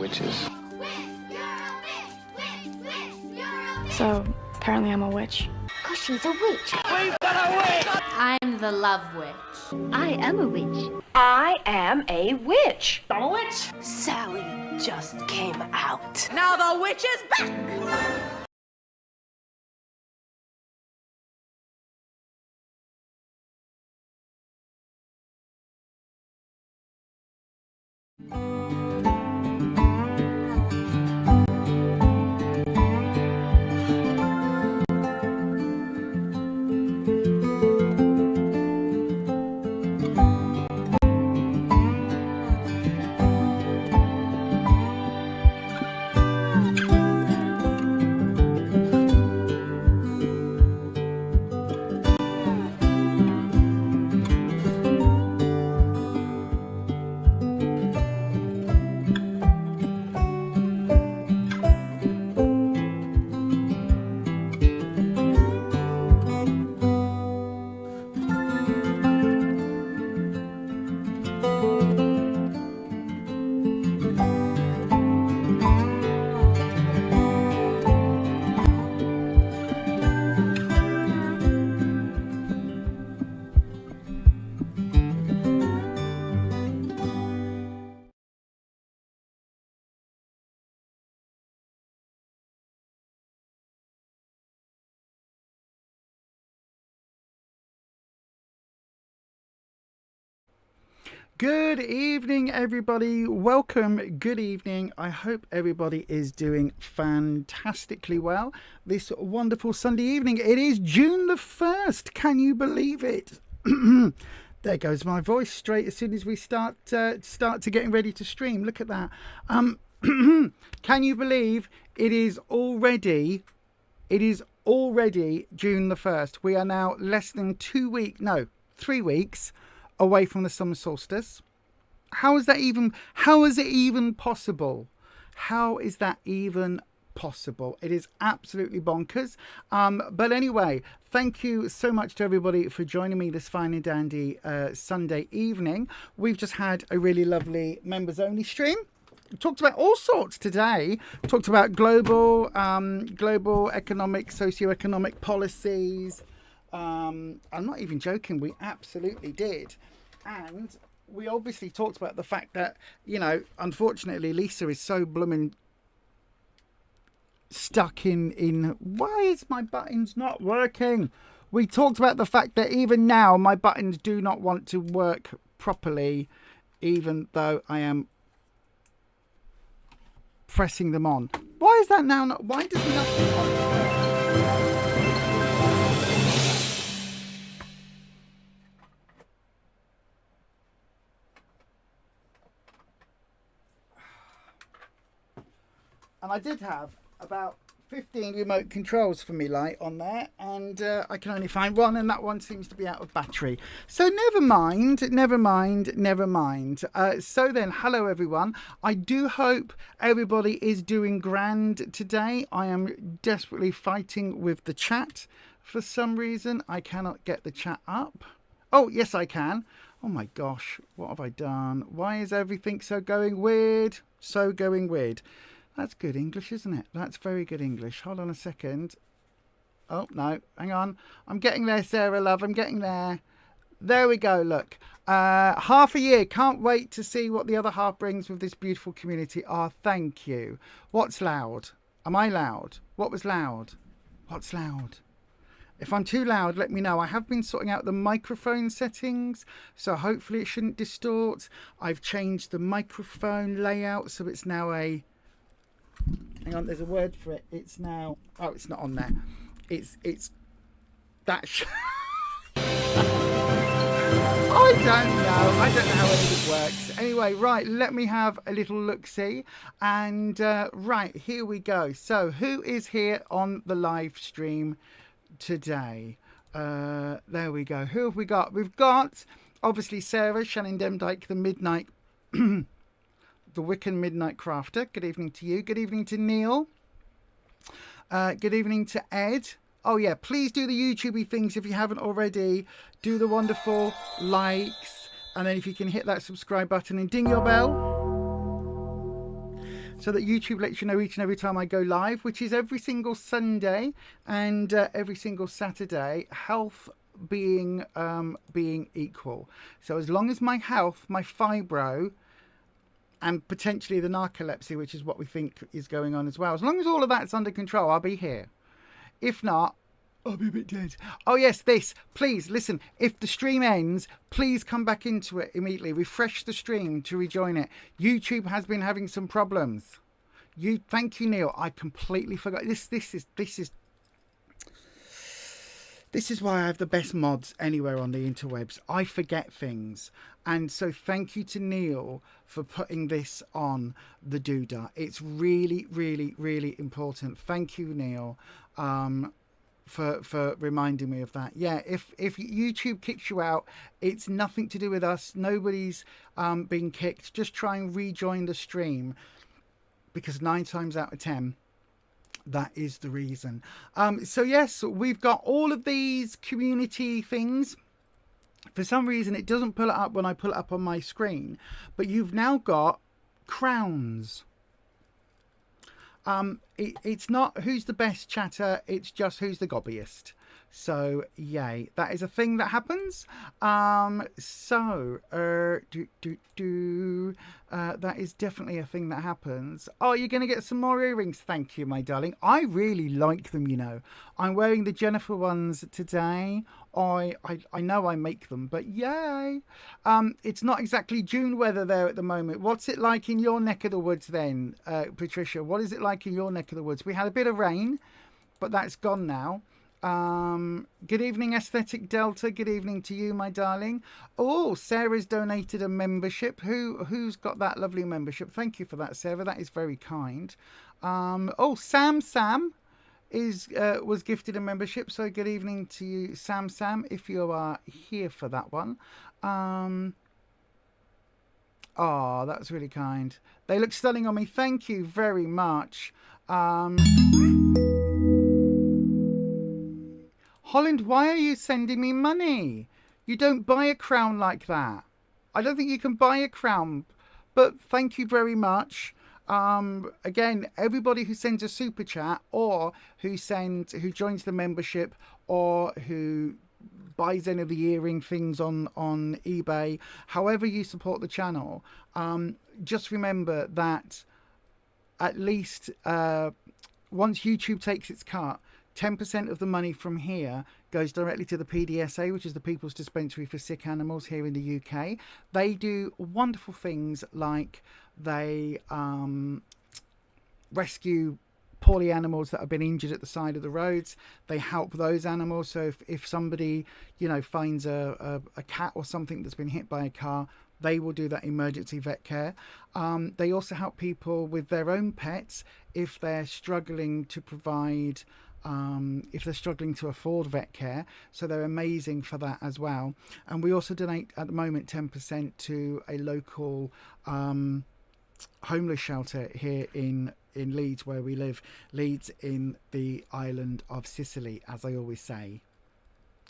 witches. So, apparently I'm a witch. Cause she's a witch. We've got a witch! I'm the love witch. I am a witch. I am a witch. I'm a witch! Sally just came out. Now the witch is back! Good evening, everybody. Welcome. Good evening. I hope everybody is doing fantastically well this wonderful Sunday evening. It is June the 1st. Can you believe it? There goes my voice straight as soon as we start to getting ready to stream. Look at that. Can you believe it is already June the 1st. We are now less than 3 weeks away from the summer solstice. How is it even possible? How is that even possible? It is absolutely bonkers. But anyway, thank you so much to everybody for joining me this fine and dandy Sunday evening. We've just had a really lovely members only stream. We talked about all sorts today. We talked about global economic, socioeconomic policies. I'm not even joking, we absolutely did. And we obviously talked about the fact that, you know, unfortunately Lisa is so blooming stuck in why is my buttons not working? We talked about the fact that even now my buttons do not want to work properly, even though I am pressing them on. Why is that now not? Why does nothing work? And I did have about 15 remote controls for me light on there, and I can only find one, and that one seems to be out of battery. So never mind. So then, hello everyone. I do hope everybody is doing grand today. I am desperately fighting with the chat. For some reason, I cannot get the chat up. Oh, yes, I can. Oh my gosh, what have I done? Why is everything so going weird? That's good English, isn't it? That's very good English. Hold on a second. Oh, no. Hang on. I'm getting there, Sarah, love. I'm getting there. There we go. Look. Half a year. Can't wait to see what the other half brings with this beautiful community. Oh, thank you. What's loud? Am I loud? What was loud? What's loud? If I'm too loud, let me know. I have been sorting out the microphone settings, so hopefully it shouldn't distort. I've changed the microphone layout, so it's now a... Hang on, there's a word for it. It's now... Oh, it's not on there. It's that... I don't know how anything works. Anyway, right, let me have a little look-see. And right, here we go. So, who is here on the live stream today? There we go. Who have we got? We've got, obviously, Sarah, Shannon Demdike, the Midnight... the Wiccan Midnight Crafter. Good evening to you. Good evening to Neil. Good evening to Ed. Oh yeah, please do the YouTubey things if you haven't already. Do the wonderful likes, and then if you can hit that subscribe button and ding your bell. so that YouTube lets you know each and every time I go live, which is every single Sunday and every single Saturday, health being equal. So as long as my health, my fibro, and potentially the narcolepsy, which is what we think is going on as well, as long as all of that's under control, I'll be here. If not, I'll be a bit dead. Oh yes, this. Please, listen, if the stream ends, please come back into it immediately. Refresh the stream to rejoin it. YouTube has been having some problems. Thank you, Neil. I completely forgot. This is why I have the best mods anywhere on the interwebs. I forget things. And so thank you to Neil for putting this on the doodah. It's really, really, really important. Thank you, Neil. For reminding me of that. Yeah, if YouTube kicks you out, it's nothing to do with us. Nobody's been kicked. Just try and rejoin the stream, because 9 times out of 10 that is the reason. So yes, we've got all of these community things. For some reason it doesn't pull it up when I pull it up on my screen, but you've now got crowns. It's not who's the best chatter, it's just who's the gobbiest. So yay, that is a thing that happens. That is definitely a thing that happens. Oh, you're gonna get some more earrings. Thank you, my darling. I really like them, you know. I'm wearing the Jennifer ones today. I know I make them, but yay. It's not exactly June weather there at the moment. What's it like in your neck of the woods then, Patricia? What is it like in your neck of the woods? We had a bit of rain, but that's gone now. Good evening, Aesthetic Delta. Good evening to you, my darling. Oh, Sarah's donated a membership. Who's got that lovely membership? Thank you for that, Sarah. That is very kind. Oh, Sam was gifted a membership. So good evening to you, Sam, if you are here for that one. Oh, that's really kind. They look stunning on me. Thank you very much. Holland, why are you sending me money? You don't buy a crown like that. I don't think you can buy a crown, but thank you very much. Again, everybody who sends a super chat, or who joins the membership, or who buys any of the earring things on eBay, however you support the channel, just remember that at least once YouTube takes its cut, 10% of the money from here goes directly to the PDSA, which is the People's Dispensary for Sick Animals here in the UK. They do wonderful things like they rescue poorly animals that have been injured at the side of the roads. They help those animals. So if somebody, you know, finds a cat or something that's been hit by a car, they will do that emergency vet care. They also help people with their own pets if they're struggling to provide if they're struggling to afford vet care. So they're amazing for that as well. And we also donate at the moment 10% to a local homeless shelter here in Leeds, where we live. Leeds in the island of Sicily, as I always say.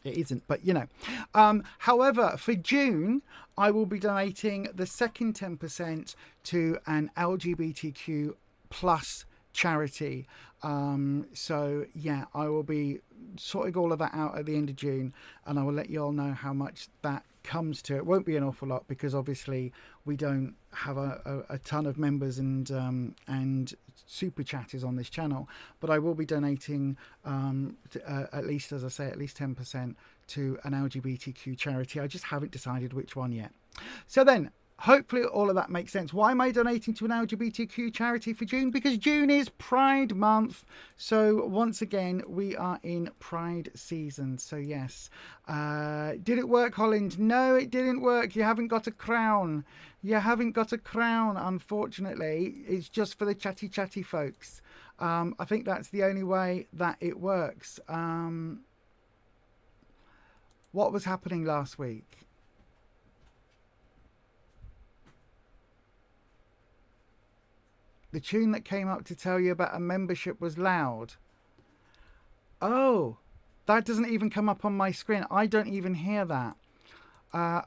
It isn't, but you know. However, for June, I will be donating the second 10% to an LGBTQ plus charity. So yeah, I will be sorting all of that out at the end of June, and I will let you all know how much that comes to. It won't be an awful lot, because obviously we don't have a ton of members and super chatters on this channel, but I will be donating at least, as I say, at least 10% to an LGBTQ charity. I just haven't decided which one yet. So then, hopefully all of that makes sense. Why am I donating to an LGBTQ charity for June? Because June is Pride Month. So once again, we are in Pride season. So yes. Did it work, Holland? No, it didn't work. You haven't got a crown. You haven't got a crown, unfortunately. It's just for the chatty folks. I think that's the only way that it works. What was happening last week? The tune that came up to tell you about a membership was loud. Oh, that doesn't even come up on my screen. I don't even hear that.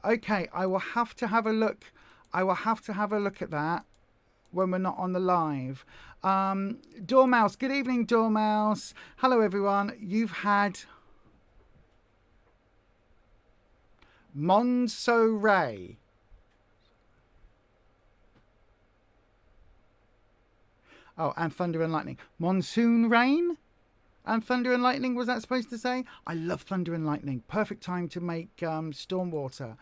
Okay, I will have to have a look. I will have to have a look at that. when we're not on the live. Dormouse, good evening, Dormouse. Hello, everyone. You've had Monso Ray. Oh, and Thunder and Lightning. Monsoon Rain and Thunder and Lightning, was that supposed to say? I love Thunder and Lightning. Perfect time to make Stormwater.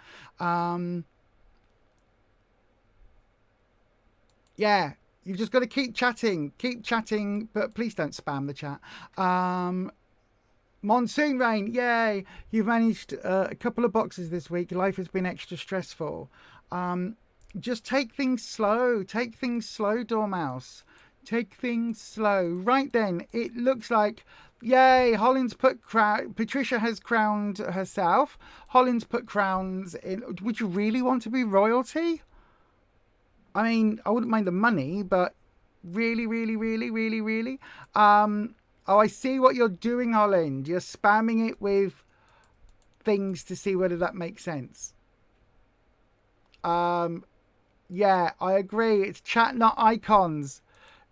Yeah, you've just got to keep chatting, but please don't spam the chat. Monsoon Rain, yay! You've managed a couple of boxes this week. Life has been extra stressful. Just take things slow. Take things slow, Dormouse. Take things slow. Right then, it looks like, yay, Holland's put Patricia has crowned herself. Holland's put crowns in. Would you really want to be royalty? I mean, I wouldn't mind the money, but really, really, really, really, really. Oh, I see what you're doing, Holland. You're spamming it with things to see whether that makes sense. Yeah, I agree. It's chat, not icons.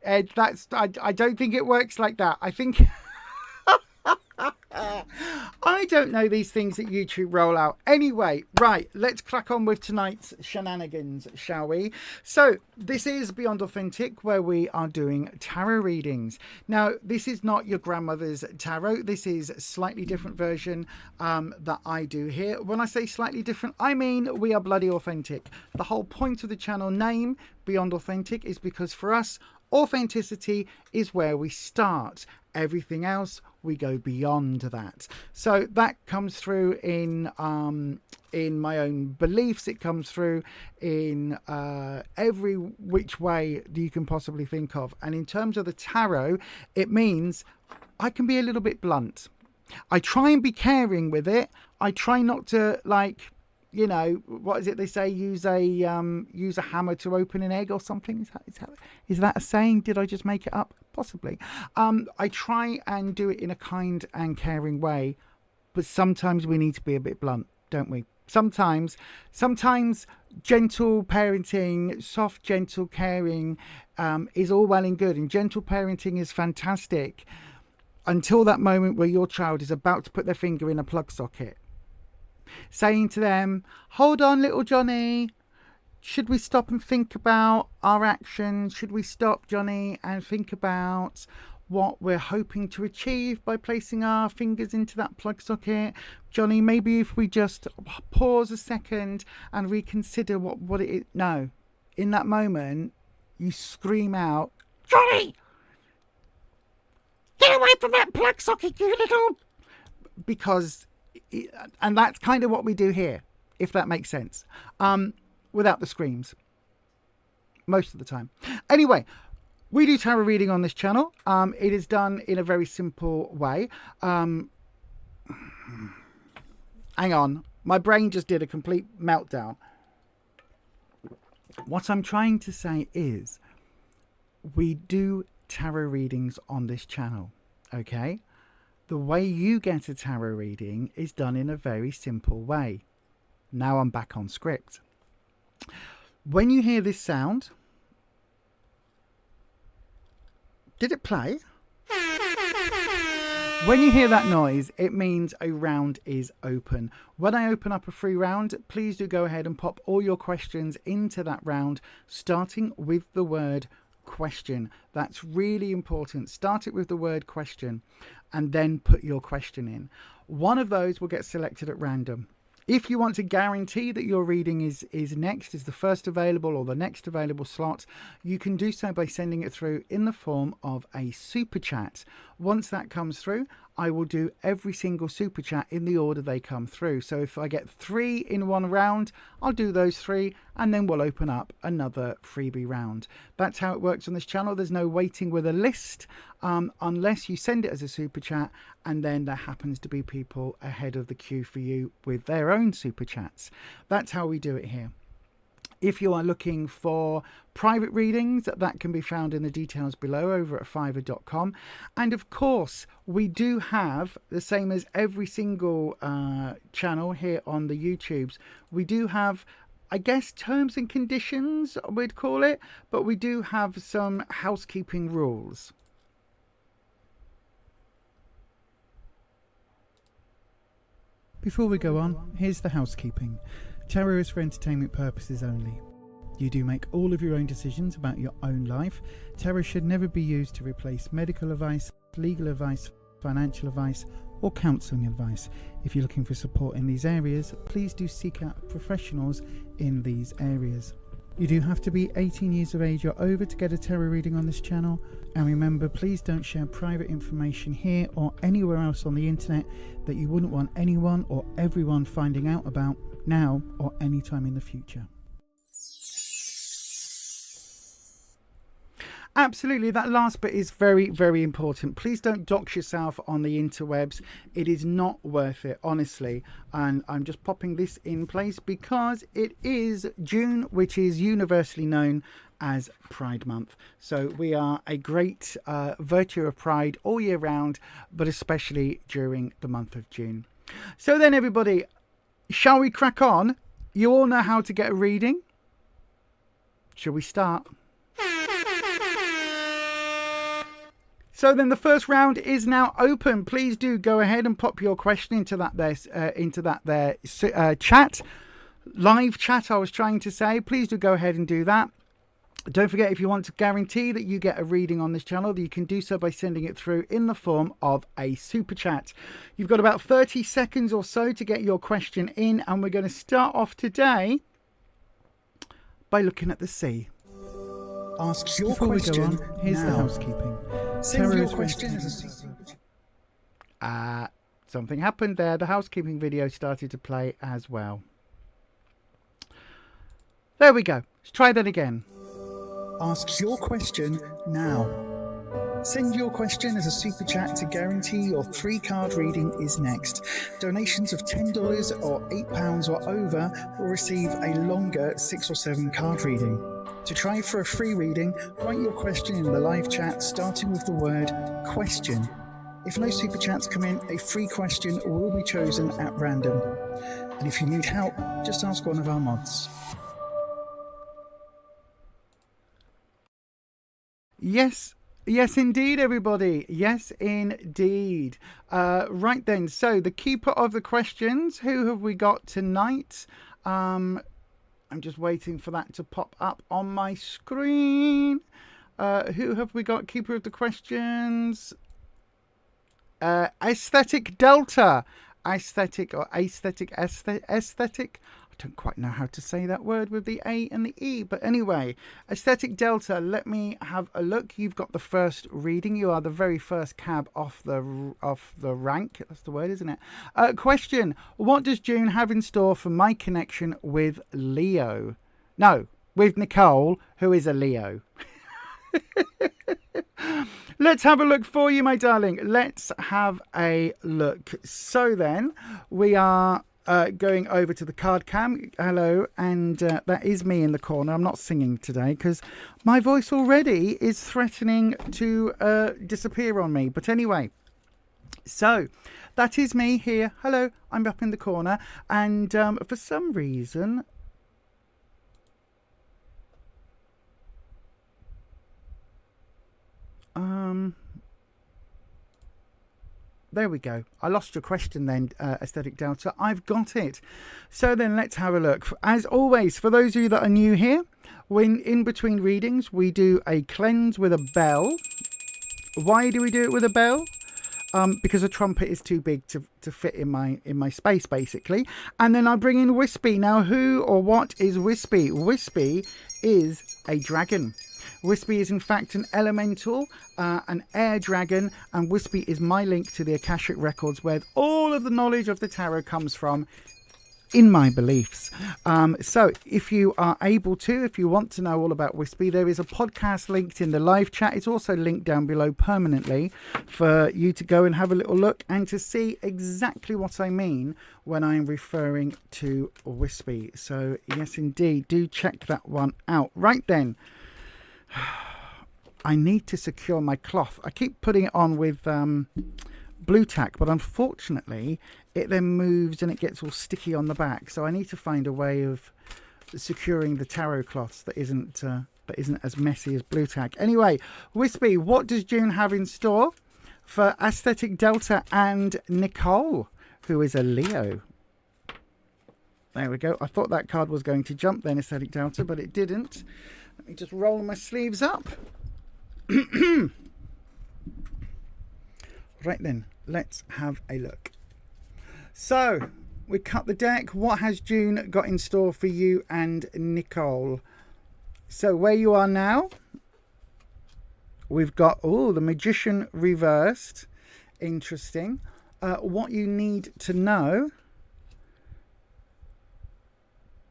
Ed, I don't think it works like that. I think I don't know these things that YouTube roll out. Anyway, right, let's crack on with tonight's shenanigans, shall we? So this is Beyond Authentic, where we are doing tarot readings. Now, this is not your grandmother's tarot. This is a slightly different version that I do here. When I say slightly different, I mean we are bloody authentic. The whole point of the channel name, Beyond Authentic, is because for us, authenticity is where we start. Everything else, we go beyond that. So that comes through in my own beliefs. It comes through in every which way that you can possibly think of. And in terms of the tarot, it means I can be a little bit blunt. I try and be caring with it. I try not to, like, you know, what is it they say? Use a hammer to open an egg or something. Is that a saying? Did I just make it up? Possibly. I try and do it in a kind and caring way, but sometimes we need to be a bit blunt, don't we? Sometimes gentle parenting, soft, gentle caring is all well and good, and gentle parenting is fantastic until that moment where your child is about to put their finger in a plug socket. Saying to them, hold on, little Johnny, should we stop and think about our actions? Should we stop, Johnny, and think about what we're hoping to achieve by placing our fingers into that plug socket? Johnny, maybe if we just pause a second and reconsider what it is. No, in that moment, you scream out, Johnny, get away from that plug socket, you little... Because... And that's kind of what we do here, if that makes sense, without the screams most of the time. Anyway, we do tarot reading on this channel. It is done in a very simple way. Hang on, my brain just did a complete meltdown. What I'm trying to say is we do tarot readings on this channel, okay? The way you get a tarot reading is done in a very simple way. Now I'm back on script. When you hear this sound, did it play? When you hear that noise, it means a round is open. When I open up a free round, please do go ahead and pop all your questions into that round, starting with the word question. That's really important. Start it with the word question and then put your question in. One of those will get selected at random. If you want to guarantee that your reading is the first available or the next available slot, you can do so by sending it through in the form of a super chat. Once that comes through, I will do every single super chat in the order they come through. So if I get 3 in one round, I'll do those 3 and then we'll open up another freebie round. That's how it works on this channel. There's no waiting with a list unless you send it as a super chat, and then there happens to be people ahead of the queue for you with their own super chats. That's how we do it here. If you are looking for private readings, that can be found in the details below over at fiverr.com. And of course, we do have, the same as every single channel here on the YouTubes, we do have I guess, terms and conditions, we'd call it, but we do have some housekeeping rules. Before we go on, here's the housekeeping. Tarot is for entertainment purposes only. You do make all of your own decisions about your own life. Tarot should never be used to replace medical advice, legal advice, financial advice, or counselling advice. If you're looking for support in these areas, please do seek out professionals in these areas. You do have to be 18 years of age or over to get a tarot reading on this channel. And remember, please don't share private information here or anywhere else on the internet that you wouldn't want anyone or everyone finding out about now or anytime in the future. Absolutely, that last bit is very, very important. Please don't dox yourself on the interwebs. It is not worth it, honestly. And I'm just popping this in place because it is June, which is universally known as Pride Month. So we are a great virtue of pride all year round, but especially during the month of June. So then, everybody, shall we crack on? You all know how to get a reading. Shall we start? So then the first round is now open. Please do go ahead and pop your question into that chat. Live chat, I was trying to say. Please do go ahead and do that. Don't forget, if you want to guarantee that you get a reading on this channel, you can do so by sending it through in the form of a super chat. You've got about 30 seconds or so to get your question in, and we're going to start off today by looking at the sea. Ask your Before question. We go on, here's the housekeeping. Send your question as a something happened there. The housekeeping video started to play as well. There we go. Let's try that again. Ask your question now. Send your question as a super chat to guarantee your 3-card reading is next. Donations of $10 or £8 or over will receive a longer 6 or 7 card reading. To try for a free reading, write your question in the live chat starting with the word question. If no super chats come in, a free question will be chosen at random. And if you need help, just ask one of our mods. Yes, indeed, everybody. Yes, indeed. Right then, so the keeper of the questions, who have we got tonight? I'm just waiting for that to pop up on my screen. Who have we got? Keeper of the questions. Aesthetic Delta. Aesthetic. I don't quite know how to say that word with the A and the E. But anyway, Aesthetic Delta, let me have a look. You've got the first reading. You are the very first cab off the rank. That's the word, isn't it? Question. What does June have in store for my connection with Leo? No, with Nicole, who is a Leo. Let's have a look for you, my darling. Let's have a look. So then, we are going over to the card cam. Hello, and that is me in the corner. I'm not singing today because my voice already is threatening to disappear on me. But anyway, so that is me here. Hello, I'm up in the corner, and for some reason, there we go. I lost your question then, Aesthetic Delta. I've got it. So then let's have a look. As always, for those of you that are new here, when in between readings, we do a cleanse with a bell. Why do we do it with a bell? Because a trumpet is too big to fit in my space, basically. And then I bring in Wispy. Now, who or what is Wispy? Wispy is a dragon. Wispy is in fact an elemental, an air dragon, and Wispy is my link to the Akashic Records, where all of the knowledge of the tarot comes from, in my beliefs. So if you are able to, if you want to know all about Wispy, there is a podcast linked in the live chat. It's also linked down below permanently for you to go and have a little look and to see exactly what I mean when I'm referring to Wispy. So yes, indeed, do check that one out. Right then. I need to secure my cloth. I keep putting it on with blue tack, but unfortunately it then moves and it gets all sticky on the back. So I need to find a way of securing the tarot cloths that isn't as messy as blue tack. Anyway, Wispy, what does June have in store for Aesthetic Delta and Nicole, who is a Leo? There we go. I thought that card was going to jump then, Aesthetic Delta, but it didn't. Let me just roll my sleeves up. Right then, let's have a look. So, we cut the deck. What has June got in store for you and Nicole? So, where you are now, we've got, the Magician reversed. Interesting. What you need to know,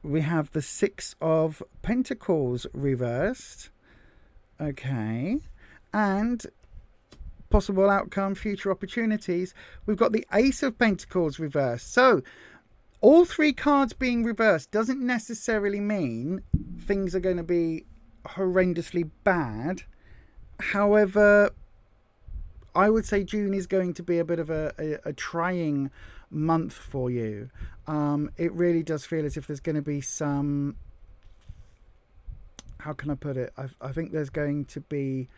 we have the Six of Pentacles reversed. Okay. And possible outcome, future opportunities. We've got the Ace of Pentacles reversed. So, all three cards being reversed doesn't necessarily mean things are going to be horrendously bad. However, I would say June is going to be a bit of a trying month for you. It really does feel as if there's going to be some, how can I put it? I think there's going to be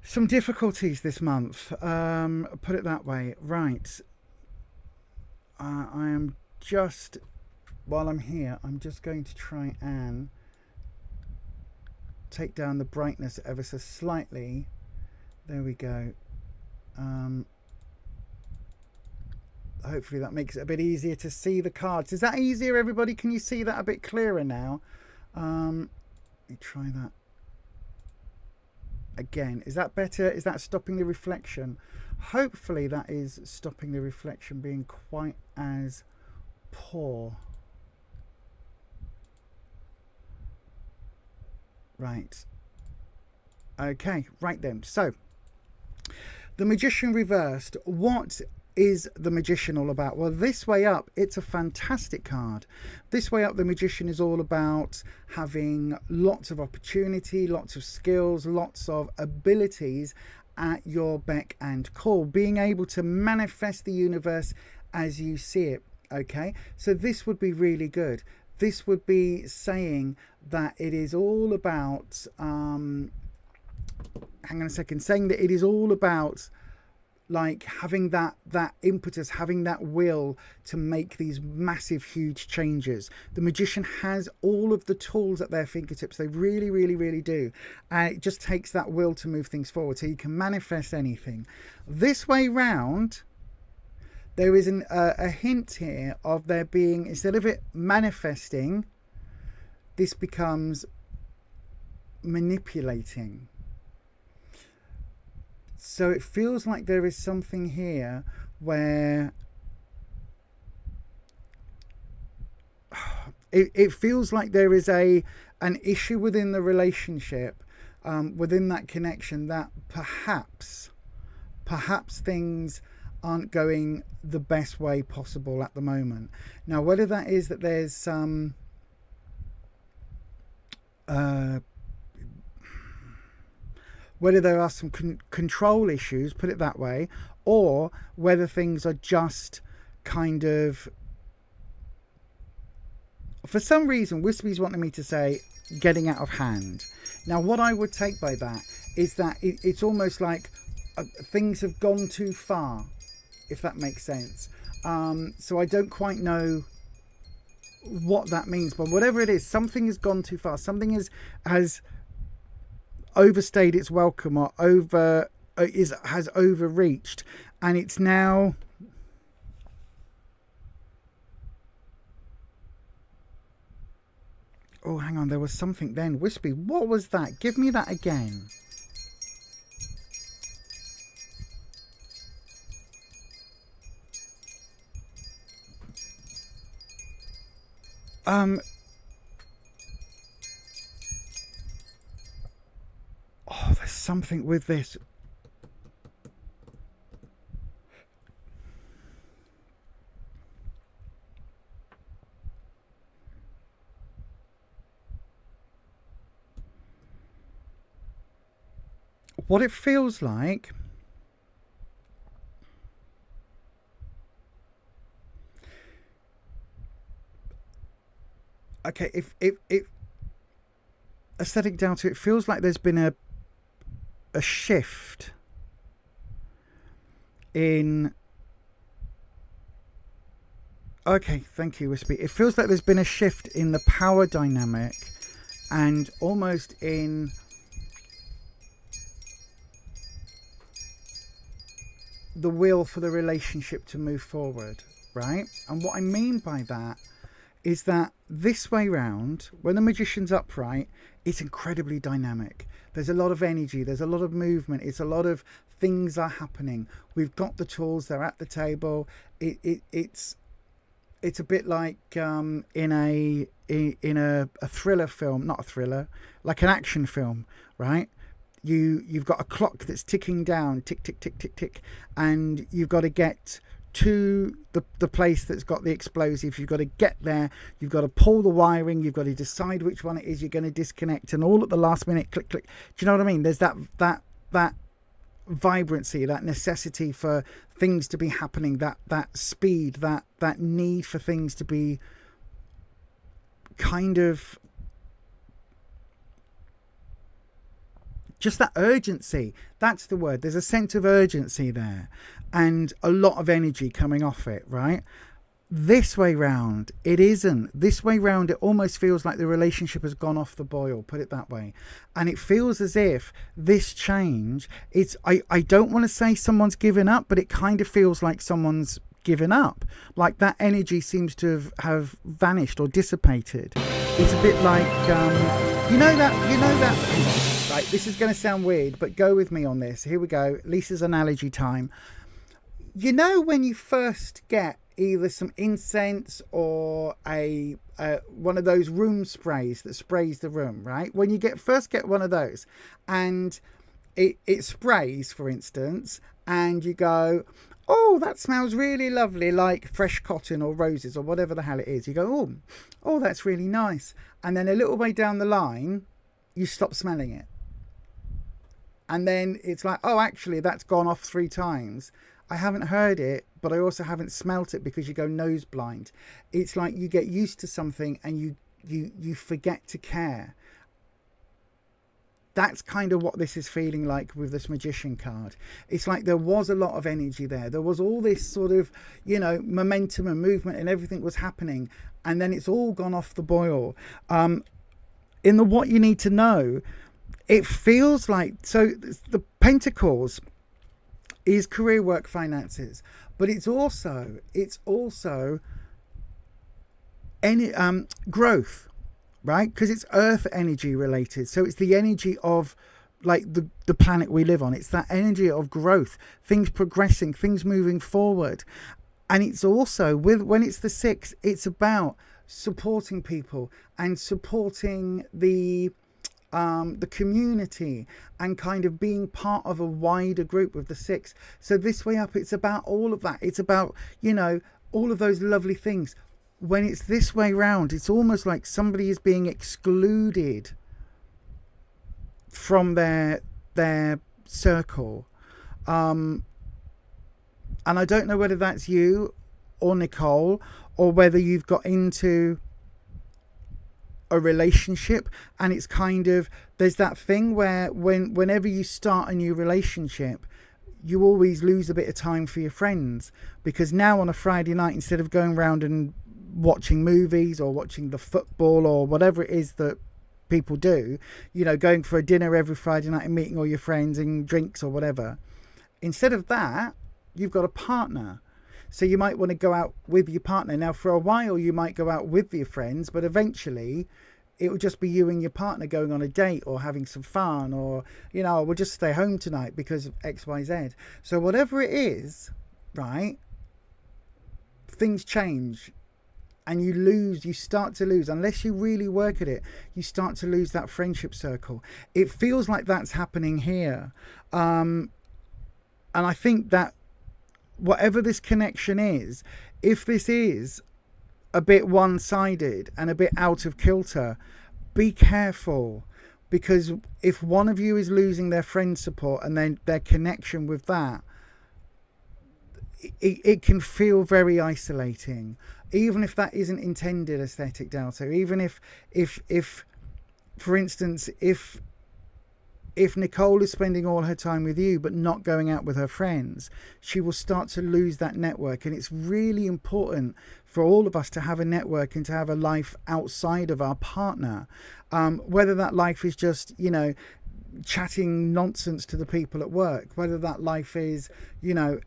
some difficulties this month. Put it that way. Right. I am just, while I'm here, I'm just going to try and take down the brightness ever so slightly. There we go. Hopefully that makes it a bit easier to see the cards. Is that easier, everybody? Can you see that a bit clearer now? Let me try that again. Is that better? Is that stopping the reflection? Hopefully that is stopping the reflection being quite as poor. Right. Okay, right then. So, the Magician reversed. What is the Magician all about? Well, this way up, it's a fantastic card. This way up, the Magician is all about having lots of opportunity, lots of skills, lots of abilities at your beck and call, being able to manifest the universe as you see it. Okay, so this would be really good. This would be saying that it is all about hang on a second, saying that it is all about like having that impetus, having that will to make these massive, huge changes. The Magician has all of the tools at their fingertips. They really, really, really do. And it just takes that will to move things forward. So you can manifest anything. This way round, there is a hint here of there being, instead of it manifesting, this becomes manipulating. So it feels like there is something here where it feels like there is an issue within the relationship, within that connection, that perhaps things aren't going the best way possible at the moment. Now, whether that is that there's some whether there are some control issues, put it that way, or whether things are just kind of, for some reason, Wispy's wanting me to say getting out of hand. Now, what I would take by that is that it's almost like things have gone too far, if that makes sense. So I don't quite know what that means, but whatever it is, something has gone too far. Something has overstayed its welcome, or has overreached, and it's now oh, hang on, there was something then. Wispy, what was that? Give me that again. Oh, there's something with this. What it feels like okay, if aesthetic delta, it feels like there's been a shift in. Okay, thank you, Wispy. It feels like there's been a shift in the power dynamic, and almost in the will for the relationship to move forward, right? And what I mean by that is that this way round, when the magician's upright, it's incredibly dynamic. There's a lot of energy, there's a lot of movement, it's a lot of things are happening. We've got the tools, they're at the table. It's a bit like in a thriller film, not a thriller, like an action film, right? You've got a clock that's ticking down, tick, tick, tick, tick, tick, and you've got to get to the place that's got the explosives. You've got to get there, you've got to pull the wiring, you've got to decide which one it is you're going to disconnect, and all at the last minute, click, click. Do you know what I mean? There's that vibrancy, that necessity for things to be happening, that speed, that need for things to be kind of just that urgency. That's the word. There's a sense of urgency there and a lot of energy coming off it, right? This way round, it isn't. This way round, it almost feels like the relationship has gone off the boil, put it that way. And it feels as if this change, I don't want to say someone's given up, but it kind of feels like someone's given up. Like that energy seems to have vanished or dissipated. It's a bit like, you know that, right, this is going to sound weird, but go with me on this. Here we go. Lisa's analogy time. You know when you first get either some incense or a one of those room sprays that sprays the room, right? When you first get one of those and it sprays, for instance, and you go, oh, that smells really lovely, like fresh cotton or roses or whatever the hell it is. You go, oh, that's really nice. And then a little way down the line, you stop smelling it. And then it's like, oh, actually, that's gone off 3 times. I haven't heard it, but I also haven't smelt it, because you go nose blind. It's like you get used to something and you forget to care. That's kind of what this is feeling like with this magician card. It's like there was a lot of energy there. There was all this sort of, momentum and movement and everything was happening. And then it's all gone off the boil. In the what you need to know, it feels like, so the Pentacles is career, work, finances, but it's also any growth, right? Because it's earth energy related. So it's the energy of like the planet we live on. It's that energy of growth, things progressing, things moving forward. And it's also when it's the 6, it's about supporting people and supporting the community and kind of being part of a wider group with the 6. So this way up, it's about all of that. It's about, all of those lovely things. When it's this way round, it's almost like somebody is being excluded from their circle. And I don't know whether that's you or Nicole, or whether you've got into a relationship and it's kind of, there's that thing where whenever you start a new relationship, you always lose a bit of time for your friends, because now on a Friday night, instead of going around and watching movies or watching the football or whatever it is that people do, going for a dinner every Friday night and meeting all your friends and drinks or whatever, instead of that, you've got a partner. So you might want to go out with your partner. Now, for a while, you might go out with your friends, but eventually it will just be you and your partner going on a date or having some fun, or, we'll just stay home tonight because of X, Y, Z. So whatever it is, right, things change and you start to lose, unless you really work at it, you start to lose that friendship circle. It feels like that's happening here. And I think that whatever this connection is, if this is a bit one-sided and a bit out of kilter, be careful, because if one of you is losing their friend support and then their connection with that, it can feel very isolating. even if that isn't intended aesthetic delta, even if for instance, if Nicole is spending all her time with you but not going out with her friends, she will start to lose that network. And it's really important for all of us to have a network and to have a life outside of our partner, whether that life is just, you know, chatting nonsense to the people at work, whether that life is, you know,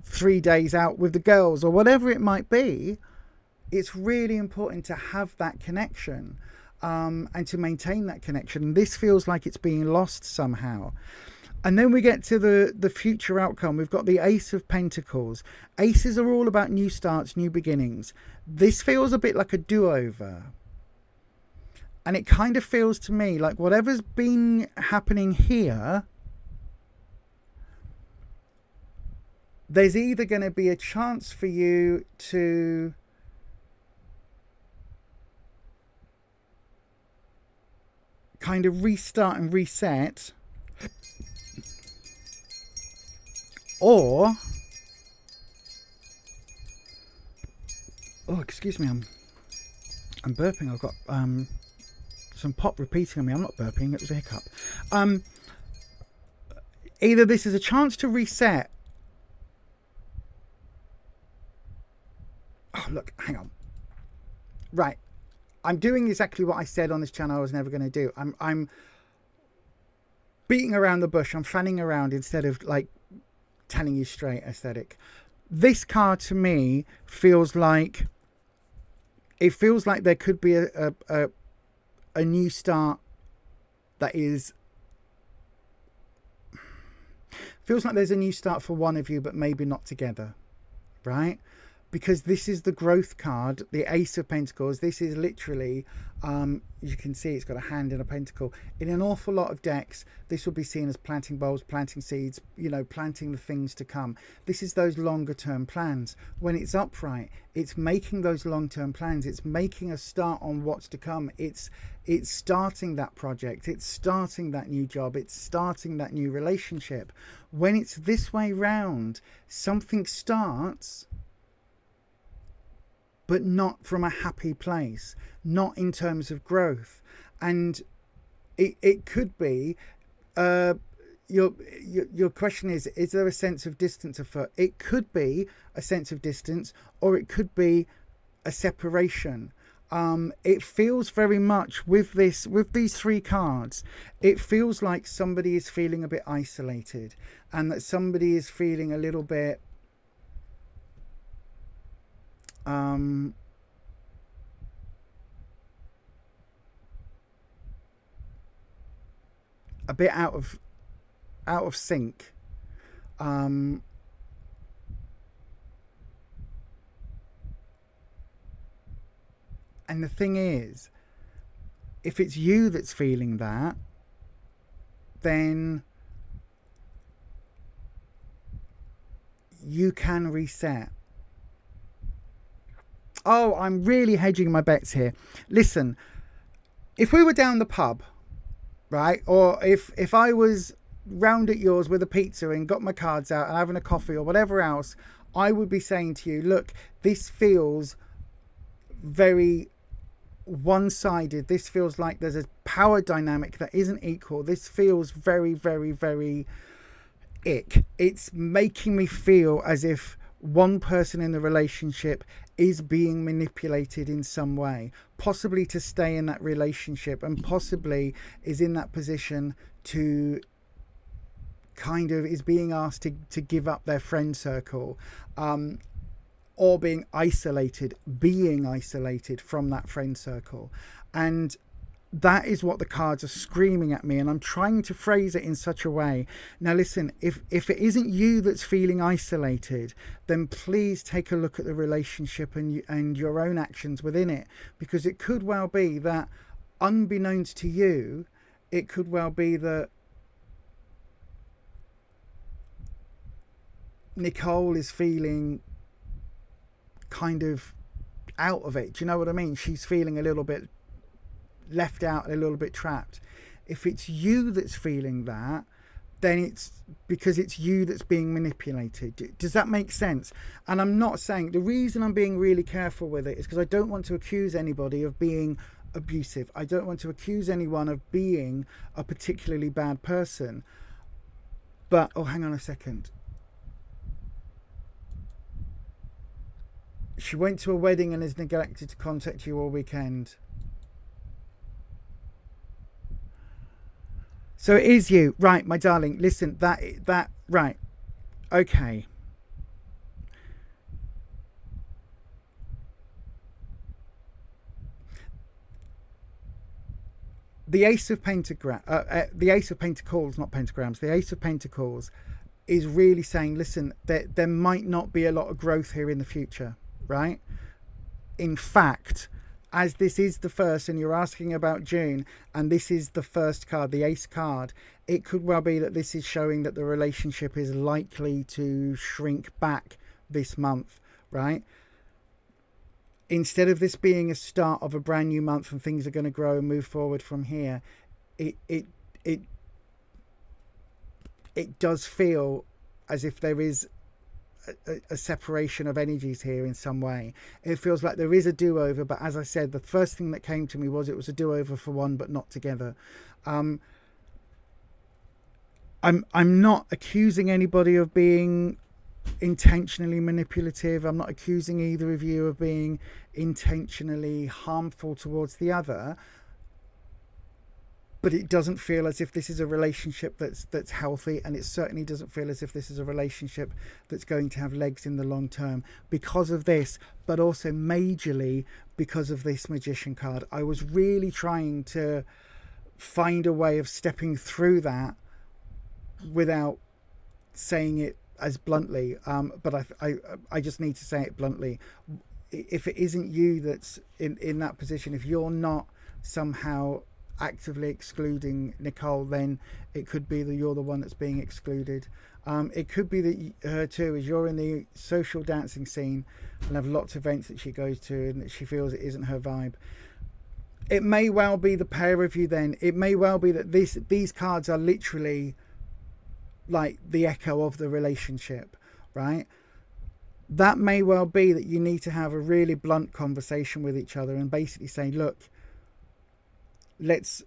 3 days out with the girls or whatever it might be. It's really important to have that connection. And to maintain that connection. This feels like it's being lost somehow. And then we get to the future outcome. We've got the Ace of Pentacles. Aces are all about new starts, new beginnings. This feels a bit like a do-over. And it kind of feels to me like whatever's been happening here, there's either going to be a chance for you to kind of restart and reset, or excuse me, I'm burping. I've got some pop repeating on me. I'm not burping, it was a hiccup. Either this is a chance to reset. Oh look, hang on. Right, I'm doing exactly what I said on this channel I was never going to do. I'm beating around the bush. I'm fanning around instead of like telling you straight aesthetic. This card to me feels like, it feels like there could be a new start that is, feels like there's a new start for one of you, but maybe not together, right? Because this is the growth card, the Ace of Pentacles. This is literally, you can see it's got a hand and a pentacle. In an awful lot of decks, this will be seen as planting bulbs, planting seeds, you know, planting the things to come. This is those longer term plans. When it's upright, it's making those long term plans. It's making a start on what's to come. It's starting that project. It's starting that new job. It's starting that new relationship. When it's this way round, something starts, but not from a happy place, not in terms of growth. And it could be, your question is there a sense of distance afoot? It could be a sense of distance, or it could be a separation. It feels very much with these three cards, it feels like somebody is feeling a bit isolated, and that somebody is feeling a little bit a bit out of sync. And the thing is, if it's you that's feeling that, then you can reset. Oh, I'm really hedging my bets here. Listen, if we were down the pub, right, or if I was round at yours with a pizza and got my cards out and having a coffee or whatever else, I would be saying to you, look, this feels very one-sided. This feels like there's a power dynamic that isn't equal. This feels very, very, very ick. It's making me feel as if one person in the relationship is being manipulated in some way, possibly to stay in that relationship, and possibly is in that position to kind of is being asked to give up their friend circle, or being isolated from that friend circle. And that is what the cards are screaming at me, and I'm trying to phrase it in such a way. Now listen, if it isn't you that's feeling isolated, then please take a look at the relationship and your own actions within it, because it could well be that, unbeknownst to you, it could well be that Nicole is feeling kind of out of it. Do you know what I mean? She's feeling a little bit left out, a little bit trapped. If it's you that's feeling that, then it's because it's you that's being manipulated. Does that make sense? And I'm not saying, the reason I'm being really careful with it is because I don't want to accuse anybody of being abusive. I don't want to accuse anyone of being a particularly bad person. But, oh, hang on a second. She went to a wedding and is neglected to contact you all weekend. So it is you. Right, my darling. Listen, right. Okay. The Ace of the Ace of Pentacles, not pentagrams, the Ace of Pentacles is really saying, listen, there might not be a lot of growth here in the future, right? In fact, as this is the first, and you're asking about June, and this is the first card, the Ace card, it could well be that this is showing that the relationship is likely to shrink back this month, right? Instead of this being a start of a brand new month and things are going to grow and move forward from here, it does feel as if there is a separation of energies here in some way. It feels like there is a do-over, but as I said, the first thing that came to me was it was a do-over for one but not together. I'm not accusing anybody of being intentionally manipulative. I'm not accusing either of you of being intentionally harmful towards the other, but it doesn't feel as if this is a relationship that's healthy, and it certainly doesn't feel as if this is a relationship that's going to have legs in the long term because of this, but also majorly because of this Magician card. I was really trying to find a way of stepping through that without saying it as bluntly, but I just need to say it bluntly. If it isn't you that's in that position, if you're not somehow actively excluding Nicole, then it could be that you're the one that's being excluded. It could be that her too, as you're in the social dancing scene and have lots of events that she goes to and that she feels it isn't her vibe. It may well be the pair of you then. It may well be that these cards are literally like the echo of the relationship, right? That may well be that you need to have a really blunt conversation with each other and basically say, look, let's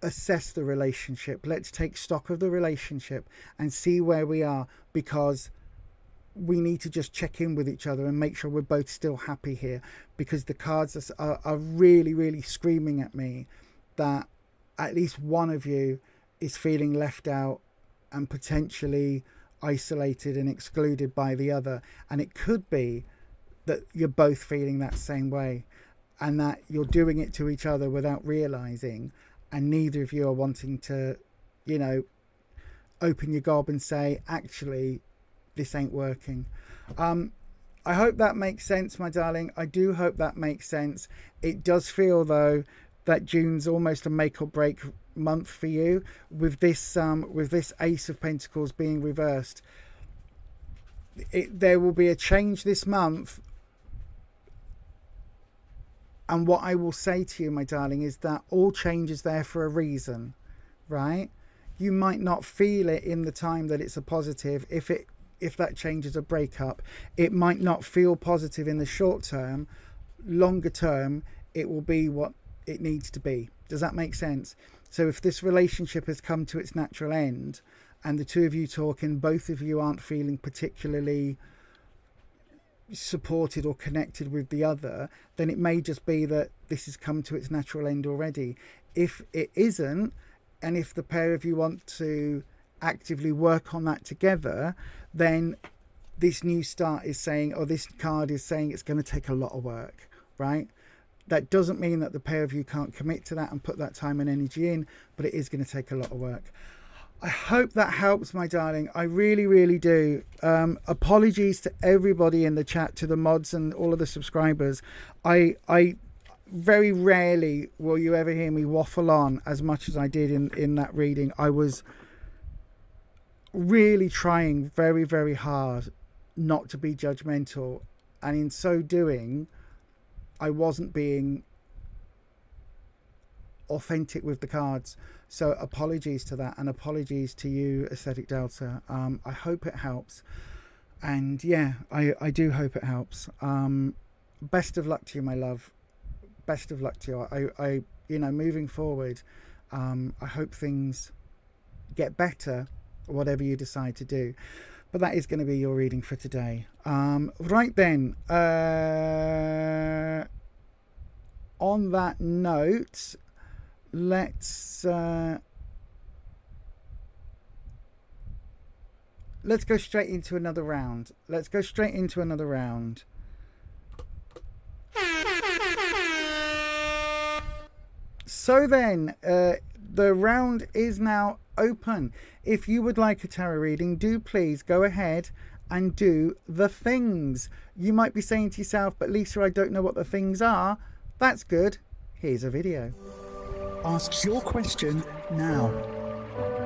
assess the relationship. Let's take stock of the relationship and see where we are, because we need to just check in with each other and make sure we're both still happy here, because the cards are really, really screaming at me that at least one of you is feeling left out and potentially isolated and excluded by the other. And it could be that you're both feeling that same way and that you're doing it to each other without realizing, and neither of you are wanting to, open your gob and say, actually, this ain't working. I hope that makes sense, my darling. I do hope that makes sense. It does feel, though, that June's almost a make or break month for you with this Ace of Pentacles being reversed. There will be a change this month, and what I will say to you, my darling, is that all change is there for a reason, right? You might not feel it in the time that it's a positive. If that change is a breakup, it might not feel positive in the short term. Longer term, it will be what it needs to be. Does that make sense? So if this relationship has come to its natural end and the two of you talking, both of you aren't feeling particularly supported or connected with the other, then it may just be that this has come to its natural end already. If it isn't, and if the pair of you want to actively work on that together, then this new start is saying, or this card is saying, it's going to take a lot of work, right? That doesn't mean that the pair of you can't commit to that and put that time and energy in, but it is going to take a lot of work. I hope that helps, my darling. I really, really do. Apologies to everybody in the chat, to the mods and all of the subscribers. I very rarely will you ever hear me waffle on as much as I did in that reading. I was really trying very, very hard not to be judgmental, and in so doing, I wasn't being authentic with the cards. So apologies to that, and apologies to you, Aesthetic Delta. I hope it helps. And yeah, I do hope it helps. Best of luck to you, my love. Best of luck to you. I moving forward, I hope things get better, whatever you decide to do. But that is going to be your reading for today. Right then, on that note, let's go straight into another round. So then, the round is now open. If you would like a tarot reading, do please go ahead and do the things. You might be saying to yourself, but Lisa, I don't know what the things are. That's good. Here's a video. Ask your question now.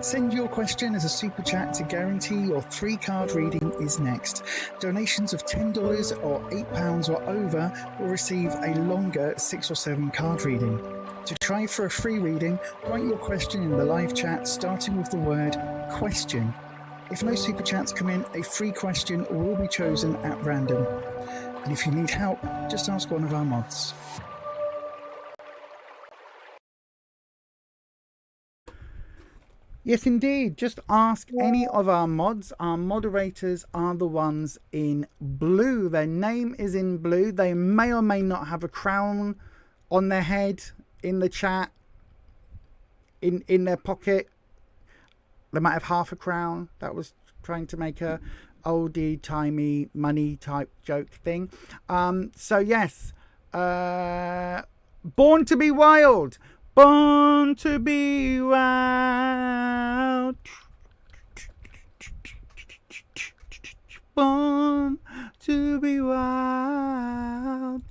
Send your question as a super chat to guarantee your 3-card reading is next. Donations of $10 or £8 or over will receive a longer 6 or 7 card reading. To try for a free reading, write your question in the live chat starting with the word question. If no super chats come in, a free question will be chosen at random. And if you need help, just ask one of our mods. Yes, indeed. Just ask any of our mods. Our moderators are the ones in blue. Their name is in blue. They may or may not have a crown on their head, in the chat, in their pocket. They might have half a crown. That was trying to make a oldie timey money type joke thing. So yes, Born to be Wild. Born to be wild. Born to be wild.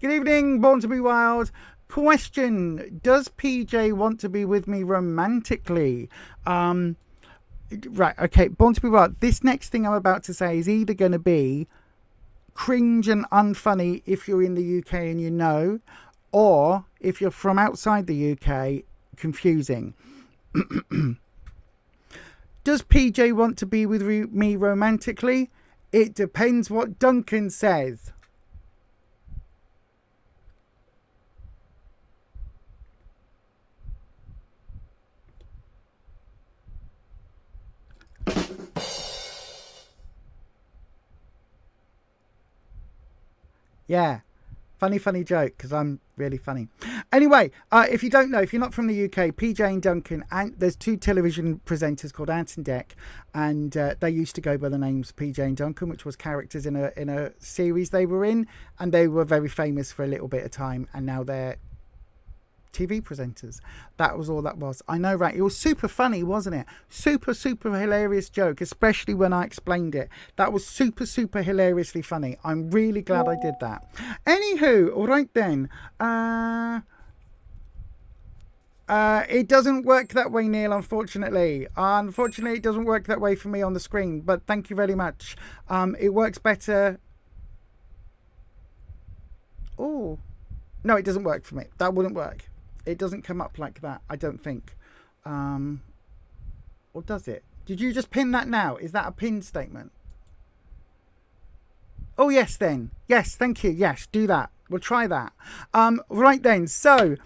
Good evening, Born to be Wild. Question: does PJ want to be with me romantically? Right, okay, Born to be Wild. This next thing I'm about to say is either going to be cringe and unfunny if you're in the UK and you know, or if you're from outside the UK, confusing. Does PJ want to be with me romantically? It depends what Duncan says. Yeah, funny joke, because I'm really funny. Anyway, if you don't know, if you're not from the UK, PJ and Duncan, and there's 2 television presenters called Ant and Dec, and they used to go by the names PJ and Duncan, which was characters in a series they were in, and they were very famous for a little bit of time, and now they're TV presenters. That was all that was. I know, right? It was super funny, wasn't it? Super hilarious joke, especially when I explained it. That was super hilariously funny. I'm really glad I did that. Anywho, all right then. It doesn't work that way, Neil, unfortunately. Unfortunately, it doesn't work that way for me on the screen, but thank you very much. It works better. Oh, no, it doesn't work for me. That wouldn't work. It doesn't come up like that, I don't think. Or does it? Did you just pin that now? Is that a pin statement? Oh, yes, then. Yes, thank you. Yes, do that. We'll try that. Right then. So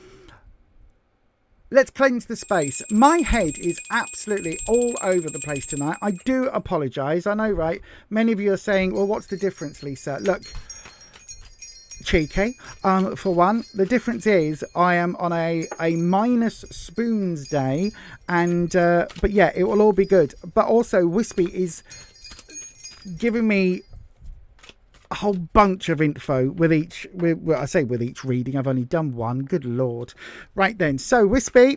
let's cleanse the space. My head is absolutely all over the place tonight. I do apologise. I know, right? Many of you are saying, well, what's the difference, Lisa? Look, cheeky. For one, the difference is I am on a minus spoons day, and but yeah, it will all be good. But also, Wispy is giving me a whole bunch of info with each. Well, I say with each reading. I've only done one. Good lord. Right then. So Wispy,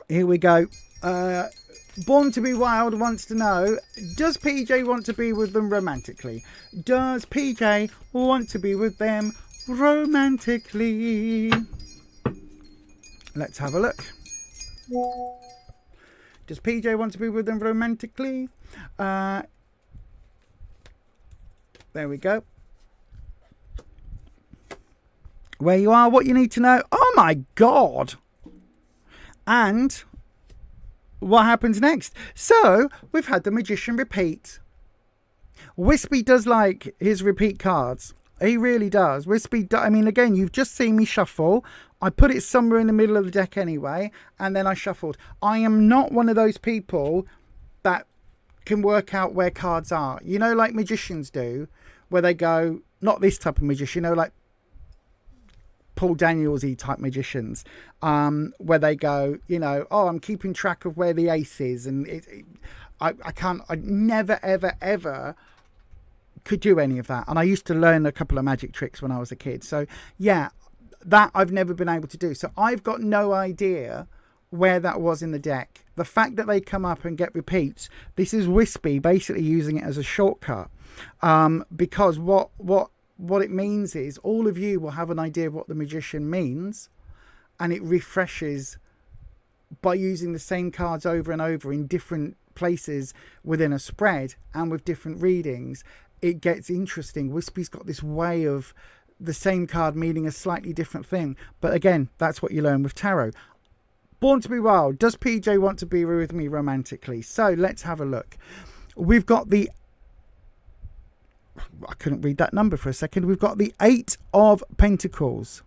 here we go. Born to be Wild wants to know, does PJ want to be with them romantically? Does PJ want to be with them romantically? Let's have a look. Does PJ want to be with them romantically? There we go. Where you are, what you need to know. Oh my God. And what happens next? So we've had the magician repeat. Wispy does like his repeat cards. He really does. I mean, again, you've just seen me shuffle. I put it somewhere in the middle of the deck anyway, and then I shuffled. I am not one of those people that can work out where cards are. You know, like magicians do, where they go, not this type of magician, you know, like Paul Daniels-y type magicians, where they go, you know, oh, I'm keeping track of where the ace is. And I never, ever, ever could do any of that. And I used to learn a couple of magic tricks when I was a kid. So yeah, that I've never been able to do. So I've got no idea where that was in the deck. The fact that they come up and get repeats, this is Wispy basically using it as a shortcut, because what it means is all of you will have an idea of what the magician means, and it refreshes by using the same cards over and over in different places within a spread and with different readings. It gets interesting. Wispy's got this way of the same card meaning a slightly different thing. But again, that's what you learn with tarot. Born to be Wild. Does PJ want to be with me romantically? So let's have a look. We've got the... I couldn't read that number for a second. We've got the 8 of Pentacles.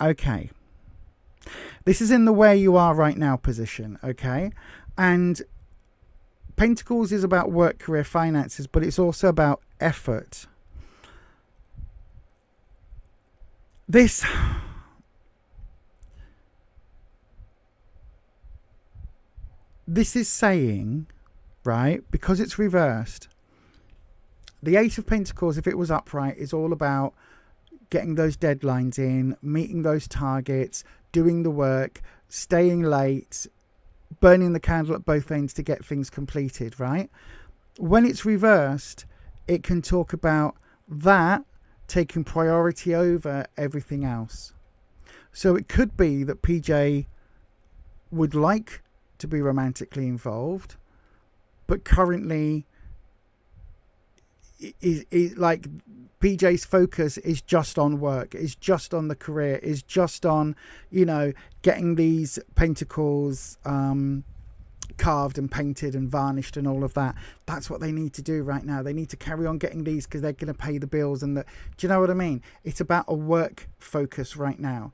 Okay. This is in the where you are right now position. Okay. And Pentacles is about work, career, finances, but it's also about effort. This is saying, right, because it's reversed, the 8 of Pentacles, if it was upright, is all about getting those deadlines in, meeting those targets, doing the work, staying late, burning the candle at both ends to get things completed, right? When it's reversed, it can talk about that taking priority over everything else. So it could be that PJ would like to be romantically involved, but currently is like PJ's focus is just on work, is just on the career, is just on, you know, getting these pentacles carved and painted and varnished and all of that. That's what they need to do right now. They need to carry on getting these because they're going to pay the bills. And do you know what I mean? It's about a work focus right now,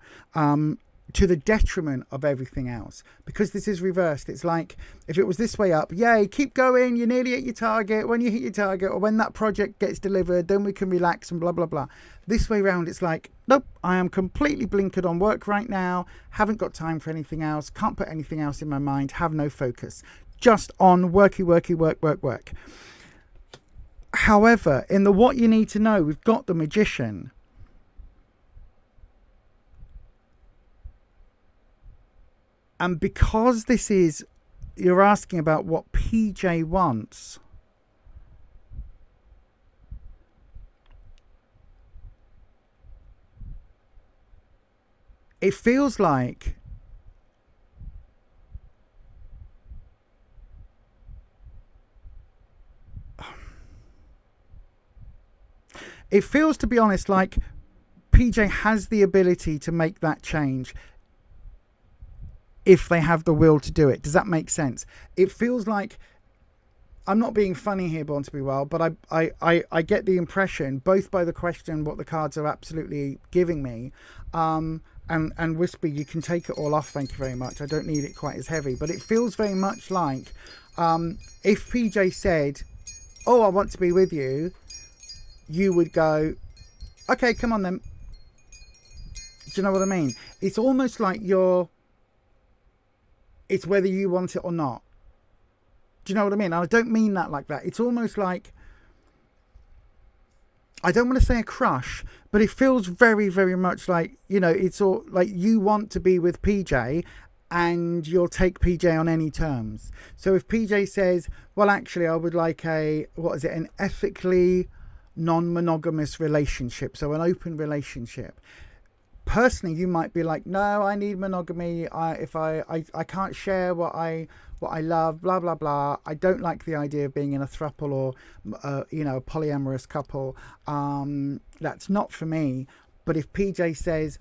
to the detriment of everything else, because this is reversed. It's like if it was this way up, yay, keep going, you're nearly at your target. When you hit your target, or when that project gets delivered, then we can relax and blah blah blah. This way round, it's like, nope, I am completely blinkered on work right now, haven't got time for anything else, can't put anything else in my mind, have no focus, just on work. However, in the what you need to know, we've got the Magician. And because this is, you're asking about what PJ wants, it feels like to be honest, like PJ has the ability to make that change if they have the will to do it. Does that make sense? It feels like, I'm not being funny here, Born to be Wild, but I get the impression, both by the question, what the cards are absolutely giving me, and Whisper, you can take it all off, thank you very much. I don't need it quite as heavy, but it feels very much like if PJ said, oh, I want to be with you, you would go, okay, come on then. Do you know what I mean? It's almost like it's whether you want it or not. Do you know what I mean? And I don't mean that like that. It's almost like, I don't want to say a crush, but it feels very, very much like, you know, it's all like you want to be with PJ and you'll take PJ on any terms. So if PJ says, well, actually, I would like an ethically non-monogamous relationship. So an open relationship. Personally, you might be like, no, I need monogamy. I can't share what I love, blah blah blah. I don't like the idea of being in a throuple or a polyamorous couple. That's not for me. But if PJ says,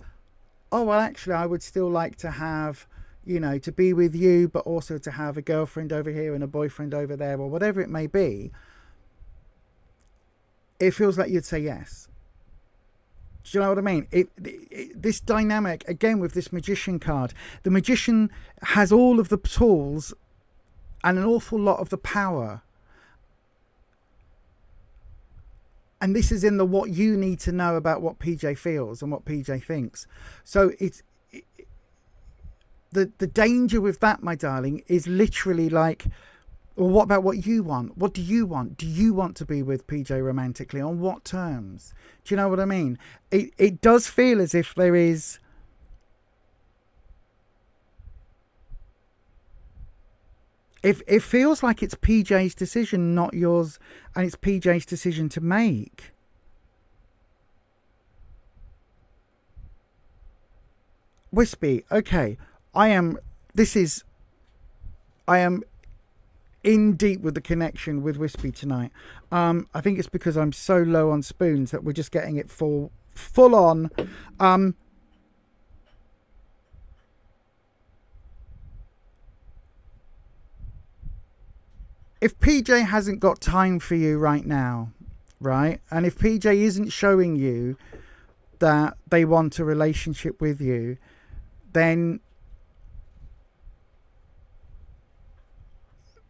oh well, actually, I would still like to have, you know, to be with you, but also to have a girlfriend over here and a boyfriend over there, or whatever it may be, it feels like you'd say yes. Do you know what I mean? This dynamic, again, with this magician card, the magician has all of the tools and an awful lot of the power. And this is in the what you need to know about what PJ feels and what PJ thinks. So the danger with that, my darling, is literally like, well, what about what you want? What do you want? Do you want to be with PJ romantically? On what terms? Do you know what I mean? It does feel as if there is... It feels like it's PJ's decision, not yours, and it's PJ's decision to make. Wispy, okay. I am in deep with the connection with Wispy tonight. I think it's because I'm so low on spoons that we're just getting it full on. If PJ hasn't got time for you right now, right? And if PJ isn't showing you that they want a relationship with you, then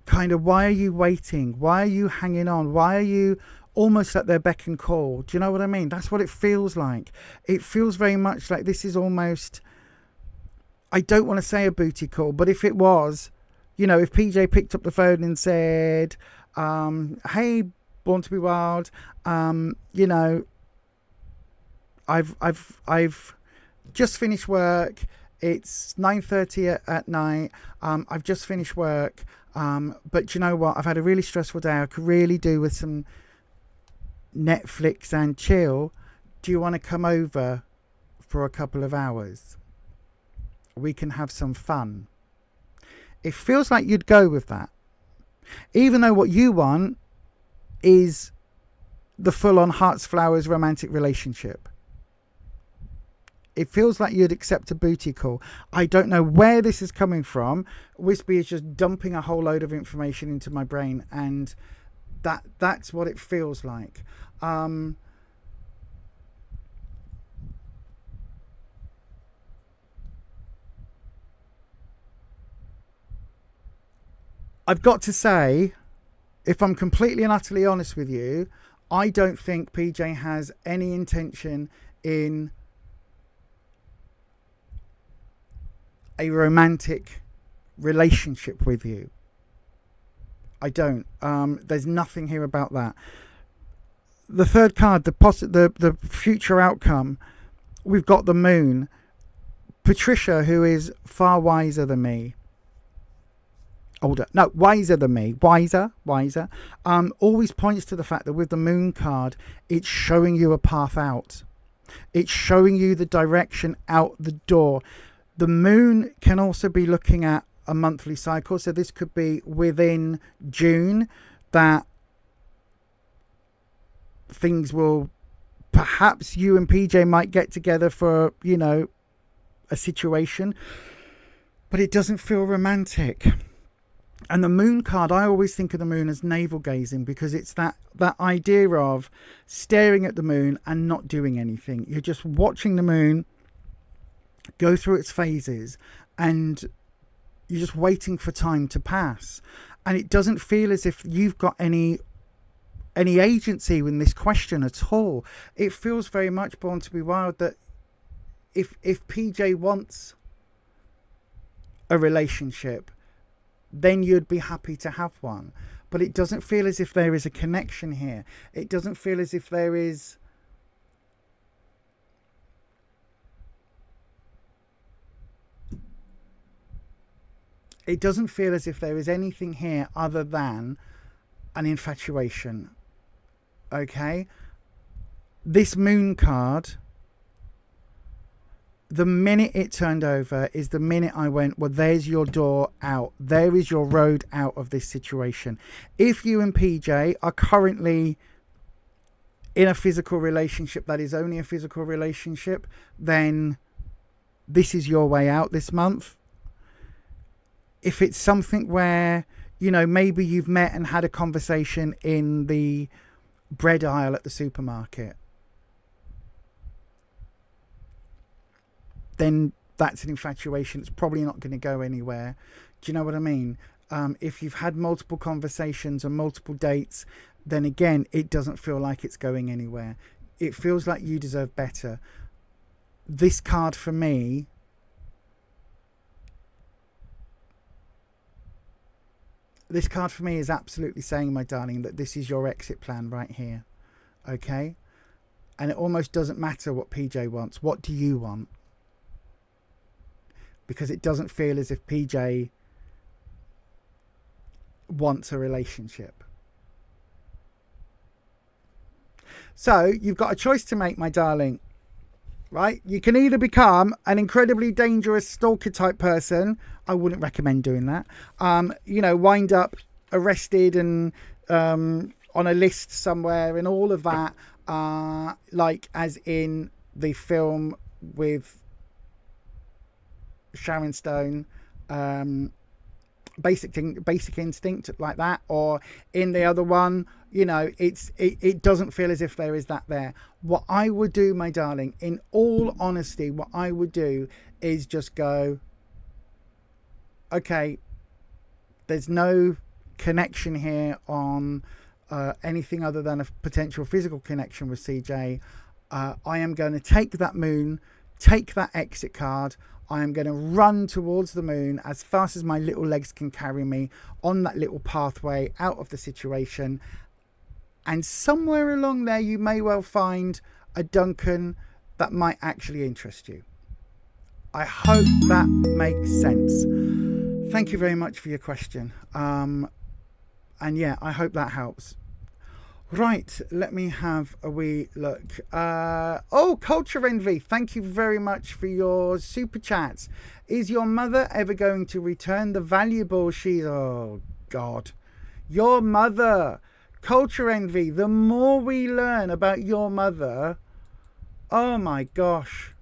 kind of, why are you waiting? Why are you hanging on? Why are you almost at their beck and call? Do you know what I mean? That's what it feels like. It feels very much like this is almost, I don't want to say a booty call, but if it was, you know, if PJ picked up the phone and said, hey, Born to be Wild, you know, I've just finished work. It's 9:30 at night. I've just finished work. But you know what? I've had a really stressful day. I could really do with some Netflix and chill. Do you want to come over for a couple of hours? We can have some fun. It feels like you'd go with that. Even though what you want is the full-on hearts, flowers, romantic relationship. It feels like you'd accept a booty call. I don't know where this is coming from. Wispy is just dumping a whole load of information into my brain, and that's what it feels like. I've got to say, if I'm completely and utterly honest with you, I don't think PJ has any intention in a romantic relationship with you. I don't. There's nothing here about that. The third card, the future outcome, we've got the moon. Patricia, who is far wiser than me. Wiser than me. Wiser. Always points to the fact that with the moon card, it's showing you a path out. It's showing you the direction out the door. The moon can also be looking at a monthly cycle. So this could be within June that things will, perhaps you and PJ might get together for, you know, a situation. But it doesn't feel romantic. And the moon card, I always think of the moon as navel gazing, because it's that idea of staring at the moon and not doing anything. You're just watching the moon go through its phases, and you're just waiting for time to pass. And it doesn't feel as if you've got any agency in this question at all. It feels very much Born to be Wild that if PJ wants a relationship, then you'd be happy to have one. But it doesn't feel as if there is a connection here. It doesn't feel as if there is... It doesn't feel as if there is anything here other than an infatuation. Okay? This moon card, the minute it turned over is the minute I went, well, there's your door out. There is your road out of this situation. If you and PJ are currently in a physical relationship that is only a physical relationship, then this is your way out this month. if it's something where, you know, maybe you've met and had a conversation in the bread aisle at the supermarket, then that's an infatuation. It's probably not going to go anywhere. Do you know what I mean? If you've had multiple conversations and multiple dates, then again, it doesn't feel like it's going anywhere. It feels like you deserve better. This card for me is absolutely saying, my darling, that this is your exit plan right here. Okay? And it almost doesn't matter what PJ wants. What do you want? Because it doesn't feel as if PJ wants a relationship. So you've got a choice to make, my darling. Right? You can either become an incredibly dangerous stalker type person. I wouldn't recommend doing that. You know, wind up arrested and on a list somewhere and all of that. Like as in the film with Sharon Stone, Basic Instinct, like that, or in the other one, you know, it doesn't feel as if there is that there. What I would do, my darling, in all honesty, what I would do is just go, okay, there's no connection here on anything other than a potential physical connection with CJ. I am going to take that moon, take that exit card. I am going to run towards the moon as fast as my little legs can carry me on that little pathway out of the situation. And somewhere along there, you may well find a Duncan that might actually interest you. I hope that makes sense. Thank you very much for your question. And yeah, I hope that helps. Right, let me have a wee look. Oh, Culture Envy, thank you very much for your super chats. Is your mother ever going to return the valuable she's... Oh, God. Your mother. Culture Envy, the more we learn about your mother... Oh, my gosh.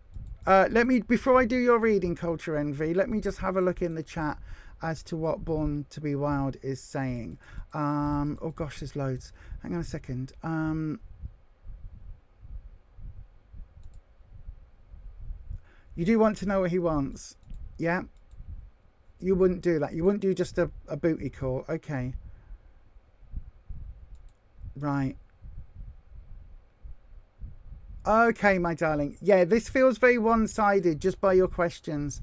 Before I do your reading, Culture Envy, let me just have a look in the chat as to what Born to be Wild is saying. Oh gosh, there's loads. Hang on a second. You do want to know what he wants. Yeah? You wouldn't do that. You wouldn't do just a booty call. Okay. Right. Okay, my darling. Yeah, this feels very one-sided just by your questions.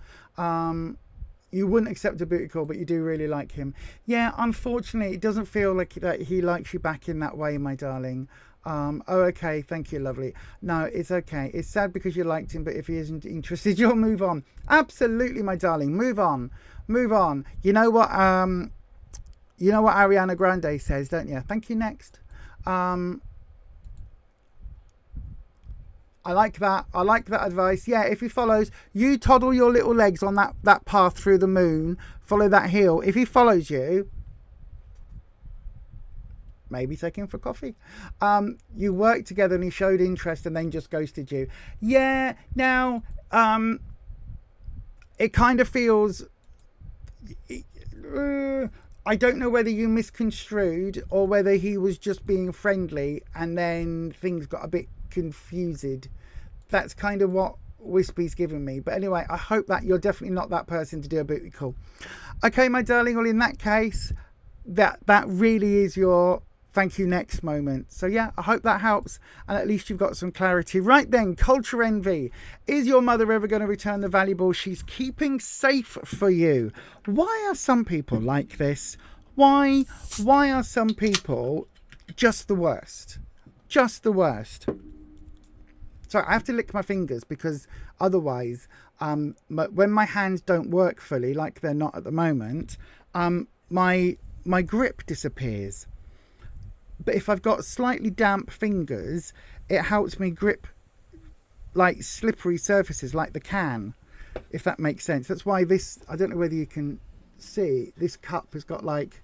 You wouldn't accept a booty call, but you do really like him. Yeah, unfortunately, it doesn't feel like that he likes you back in that way, my darling. Oh, okay. Thank you, lovely. No, it's okay. It's sad because you liked him, but if he isn't interested, you'll move on. Absolutely, my darling. Move on. Move on. You know what Ariana Grande says, don't you? Thank you, next. I like that. I like that advice. Yeah, if he follows, you toddle your little legs on that path through the moon. Follow that hill. If he follows you, maybe take him for coffee. You worked together and he showed interest and then just ghosted you. Yeah, now, it kind of feels... I don't know whether you misconstrued or whether he was just being friendly and then things got a bit confused. That's kind of what Wispy's given me. But anyway, I hope that you're definitely not that person to do a booty call. Okay, my darling. Well, in that case, that really is your thank you next moment. So yeah, I hope that helps and at least you've got some clarity. Right then, Culture Envy. Is your mother ever going to return the valuable she's keeping safe for you? Why are some people like this? Why are some people just the worst? Just the worst. So I have to lick my fingers because otherwise, when my hands don't work fully, like they're not at the moment, my grip disappears. But if I've got slightly damp fingers, it helps me grip like slippery surfaces like the can, if that makes sense. That's why this, I don't know whether you can see, this cup has got like...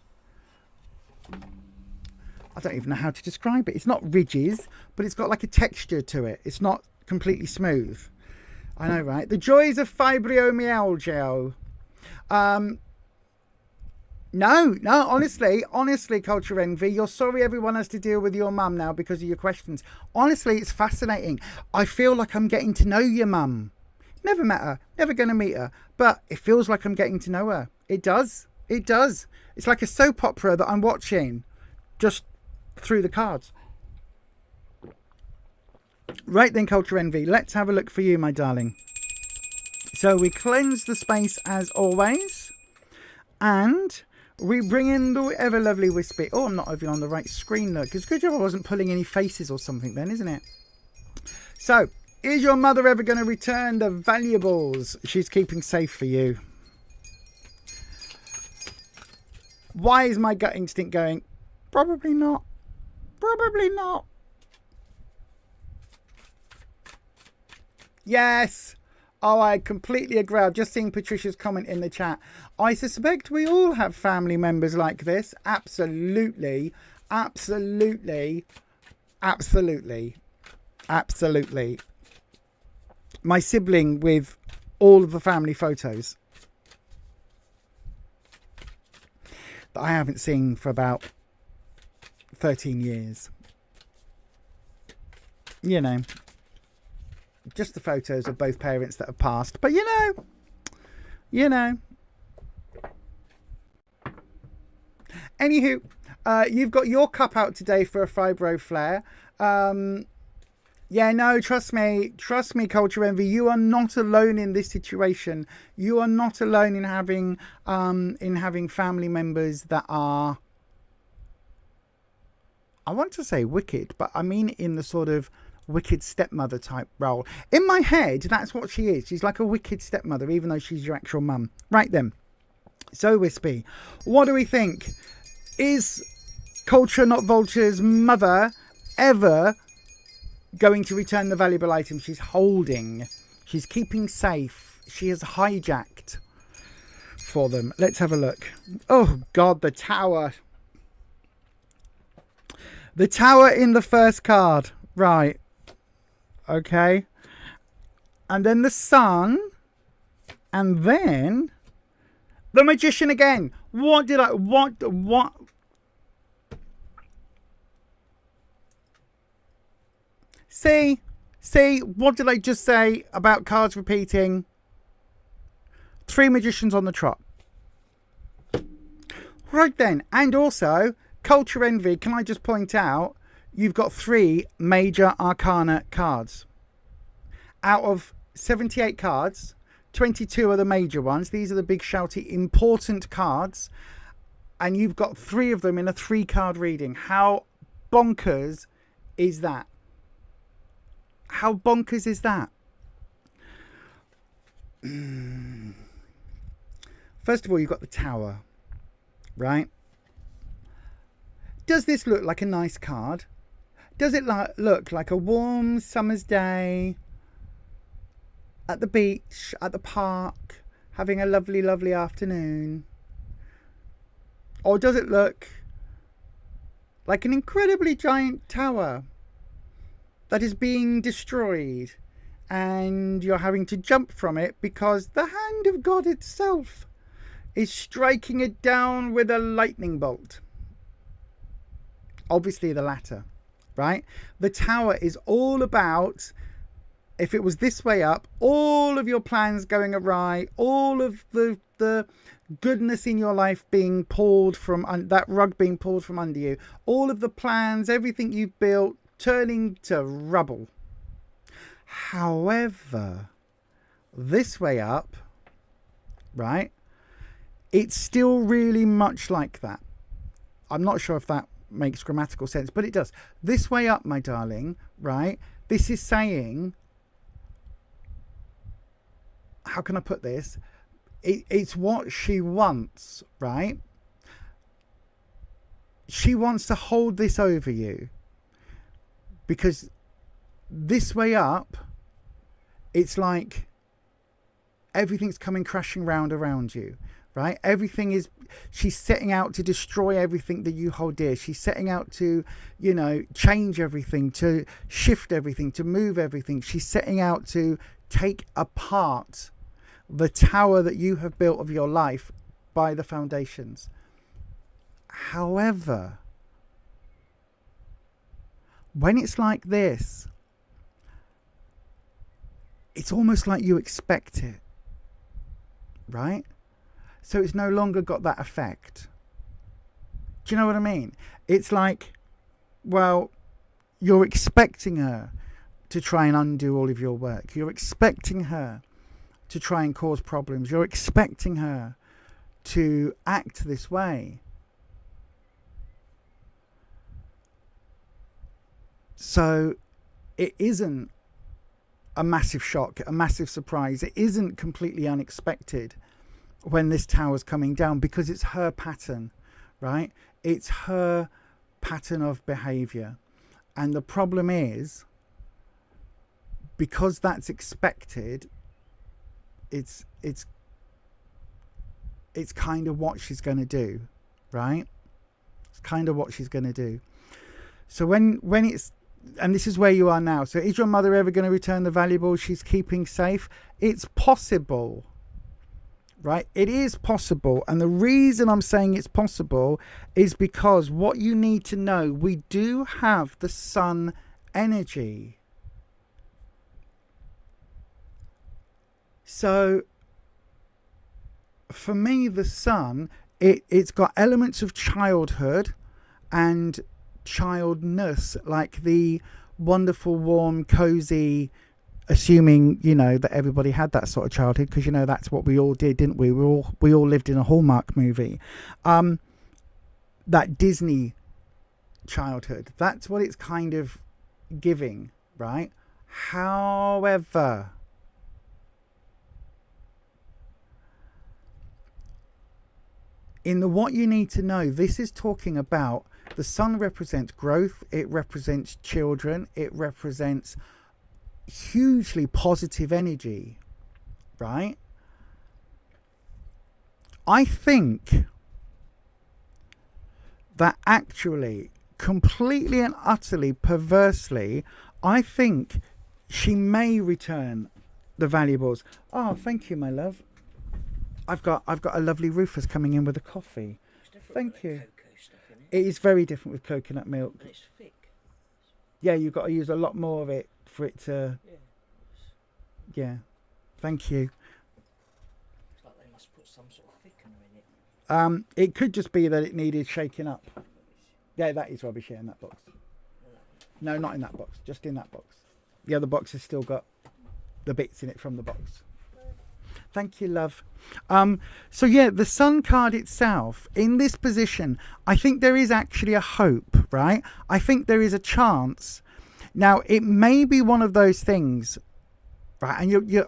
I don't even know how to describe it. It's not ridges, but it's got like a texture to it. It's not completely smooth. I know, right? The joys of fibromyalgia. No, honestly, Culture Envy, you're sorry everyone has to deal with your mum now because of your questions. Honestly, it's fascinating. I feel like I'm getting to know your mum. Never met her, never going to meet her, but it feels like I'm getting to know her. It does. It's like a soap opera that I'm watching just through the cards. Right then, Culture Envy, let's have a look for you, my darling. So we cleanse the space as always, and we bring in the ever lovely Wispy. Oh, I'm not even on the right screen, look. It's good job I wasn't pulling any faces or something then, isn't it? So, is your mother ever going to return the valuables she's keeping safe for you? Why is my gut instinct going, probably not. Probably not. Yes. Oh, I completely agree. I've just seen Patricia's comment in the chat. I suspect we all have family members like this. Absolutely. Absolutely. Absolutely. Absolutely. My sibling with all of the family photos that I haven't seen for about 13 years. You know. Just the photos of both parents that have passed. But you know. Anywho, you've got your cup out today for a fibro flare. Yeah, no, trust me, Culture Envy. You are not alone in this situation. You are not alone in having family members that are, I want to say wicked, but I mean in the sort of wicked stepmother type role. In my head, that's what she is. She's like a wicked stepmother, even though she's your actual mum. Right then. So, Wispy, what do we think? Is Culture Not Vulture's mother ever going to return the valuable items she's holding? She's keeping safe. She has hijacked for them. Let's have a look. Oh, God, the tower. The tower in the first card. Right. Okay. And then the sun. And then the magician again. What? See, what did I just say about cards repeating? 3 magicians on the trot. Right then. And also, Culture Envy, can I just point out, you've got 3 major arcana cards. Out of 78 cards, 22 are the major ones. These are the big, shouty, important cards. And you've got 3 of them in a 3-card reading. How bonkers is that? How bonkers is that? First of all, you've got the tower, right? Does this look like a nice card? Does it look like a warm summer's day at the beach, at the park, having a lovely, lovely afternoon? Or does it look like an incredibly giant tower that is being destroyed and you're having to jump from it because the hand of God itself is striking it down with a lightning bolt? Obviously the latter, right? The tower is all about, if it was this way up, all of your plans going awry, all of the goodness in your life being pulled from, that rug being pulled from under you, all of the plans, everything you've built turning to rubble. However, this way up, right, it's still really much like that. I'm not sure if that makes grammatical sense, but it does. This way up, my darling, right, this is saying, how can I put this? It's what she wants, right? She wants to hold this over you because this way up, it's like everything's coming crashing round around you, right? Everything is, she's setting out to destroy everything that you hold dear. She's setting out to, you know, change everything, to shift everything, to move everything. She's setting out to take apart the tower that you have built of your life by the foundations. However, when it's like this, it's almost like you expect it, right? So it's no longer got that effect. Do you know what I mean? It's like, well, you're expecting her to try and undo all of your work. You're expecting her to try and cause problems. You're expecting her to act this way. So it isn't a massive shock, a massive surprise. It isn't completely unexpected when this tower's coming down, because it's her pattern, right? It's her pattern of behavior. And the problem is, because that's expected, it's kind of what she's going to do, right? It's kind of what she's going to do. So when it's, and this is where you are now. So is your mother ever going to return the valuables she's keeping safe? It's possible, right? It is possible. And the reason I'm saying it's possible is because what you need to know, we do have the sun energy. So for me, the sun, it's got elements of childhood and childness, like the wonderful, warm, cozy, assuming, you know, that everybody had that sort of childhood, because, you know, that's what we all did, didn't we? We all lived in a Hallmark movie. That Disney childhood, that's what it's kind of giving, right? However, in the what you need to know, this is talking about the sun represents growth, it represents children, it represents hugely positive energy, right? I think that actually, completely and utterly perversely, I think she may return the valuables. Oh, thank you, my love. I've got a lovely Rufus coming in with a coffee. Thank you. It is very different with coconut milk. And it's thick. Yeah, you've got to use a lot more of it for it to... Yeah. Thank you. It's like they must put some sort of thickener in it. It could just be that it needed shaking up. Yeah, that is rubbish here in that box. No, not in that box. Just in that box. The other box has still got the bits in it from the box. Thank you, love. So yeah, the sun card itself, in this position, I think there is actually a hope, right? I think there is a chance. Now, it may be one of those things, right? And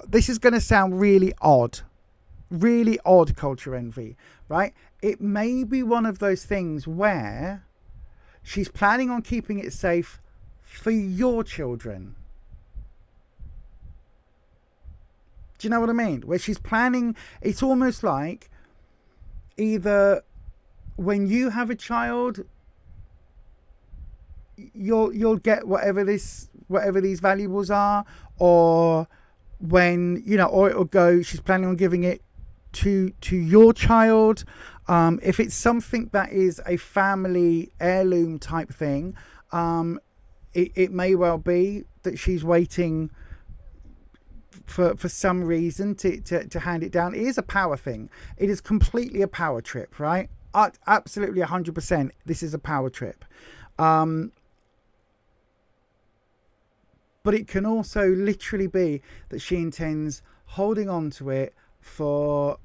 this is going to sound really odd, culture envy, right? It may be one of those things where she's planning on keeping it safe for your children. Do you know what I mean? Where she's planning, it's almost like either when you have a child, you'll get whatever these valuables are, or when, you know, or it'll go, she's planning on giving it to your child. If it's something that is a family heirloom type thing, it may well be that she's waiting for some reason to hand it down. It is a power thing. It is completely a power trip, right? Absolutely 100%. This is a power trip. But it can also literally be that she intends holding on to it for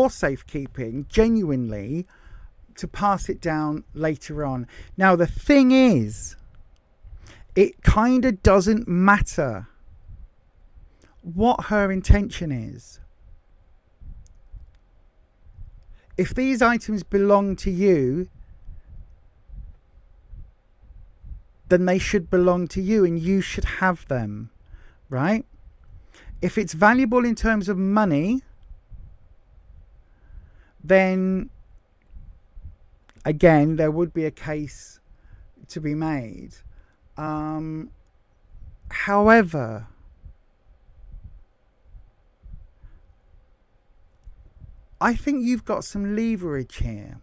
safekeeping, genuinely, to pass it down later on. Now, the thing is, it kind of doesn't matter what her intention is. If these items belong to you, then they should belong to you and you should have them, right? If it's valuable in terms of money, then again, there would be a case to be made. However, I think you've got some leverage here.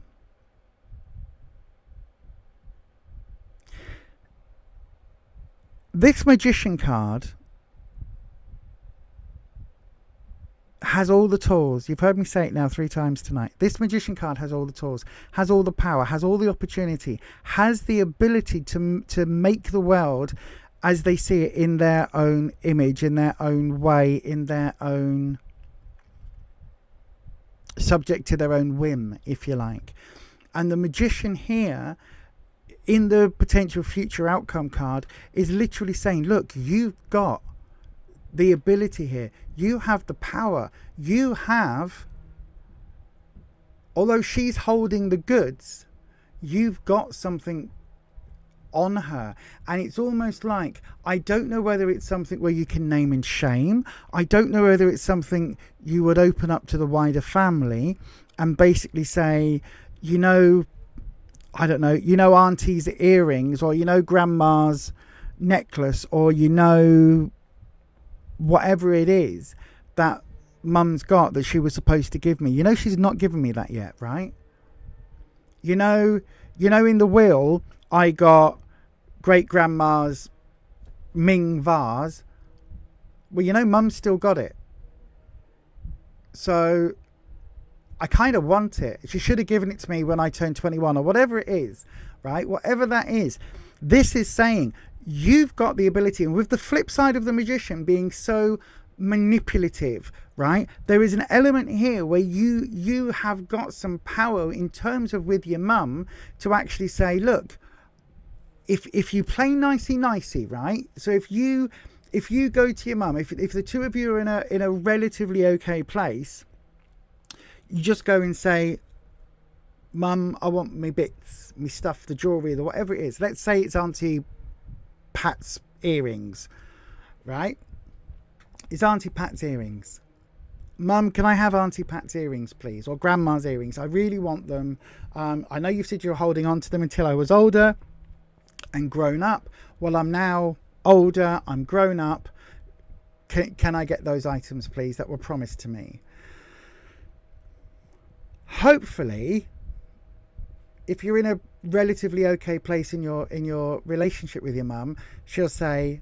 This Magician card has all the tools. You've heard me say it now 3 times tonight. This Magician card has all the tools, has all the power, has all the opportunity, has the ability to make the world as they see it in their own image, in their own way, in their own, subject to their own whim, if you like. And the Magician here, in the potential future outcome card, is literally saying, look, you've got the ability here. You have the power. You have, although she's holding the goods, you've got something on her. And it's almost like, I don't know whether it's something where you can name and shame. I don't know whether it's something you would open up to the wider family and basically say, you know, I don't know, you know, auntie's earrings, or you know, grandma's necklace, or you know, whatever it is that mum's got that she was supposed to give me. You know, she's not given me that yet, right? You know, in the will, I got great grandma's Ming vase. Well, you know, mum's still got it. So I kind of want it. She should have given it to me when I turned 21, or whatever it is, right? Whatever that is. This is saying you've got the ability, and with the flip side of the Magician being so manipulative, right? There is an element here where you have got some power in terms of with your mum to actually say, look, if you play nicey, right? So if you go to your mum, if the two of you are in a relatively okay place, you just go and say, Mum, I want me bits, me stuff, the jewellery, or whatever it is. Let's say it's Auntie Pat's earrings, right? It's Auntie Pat's earrings. Mum, can I have Auntie Pat's earrings, please? Or Grandma's earrings. I really want them. I know you said you were holding on to them until I was older and grown up. Well, I'm now older. I'm grown up. Can I get those items, please, that were promised to me? Hopefully, if you're in a relatively okay place in your relationship with your mum, she'll say,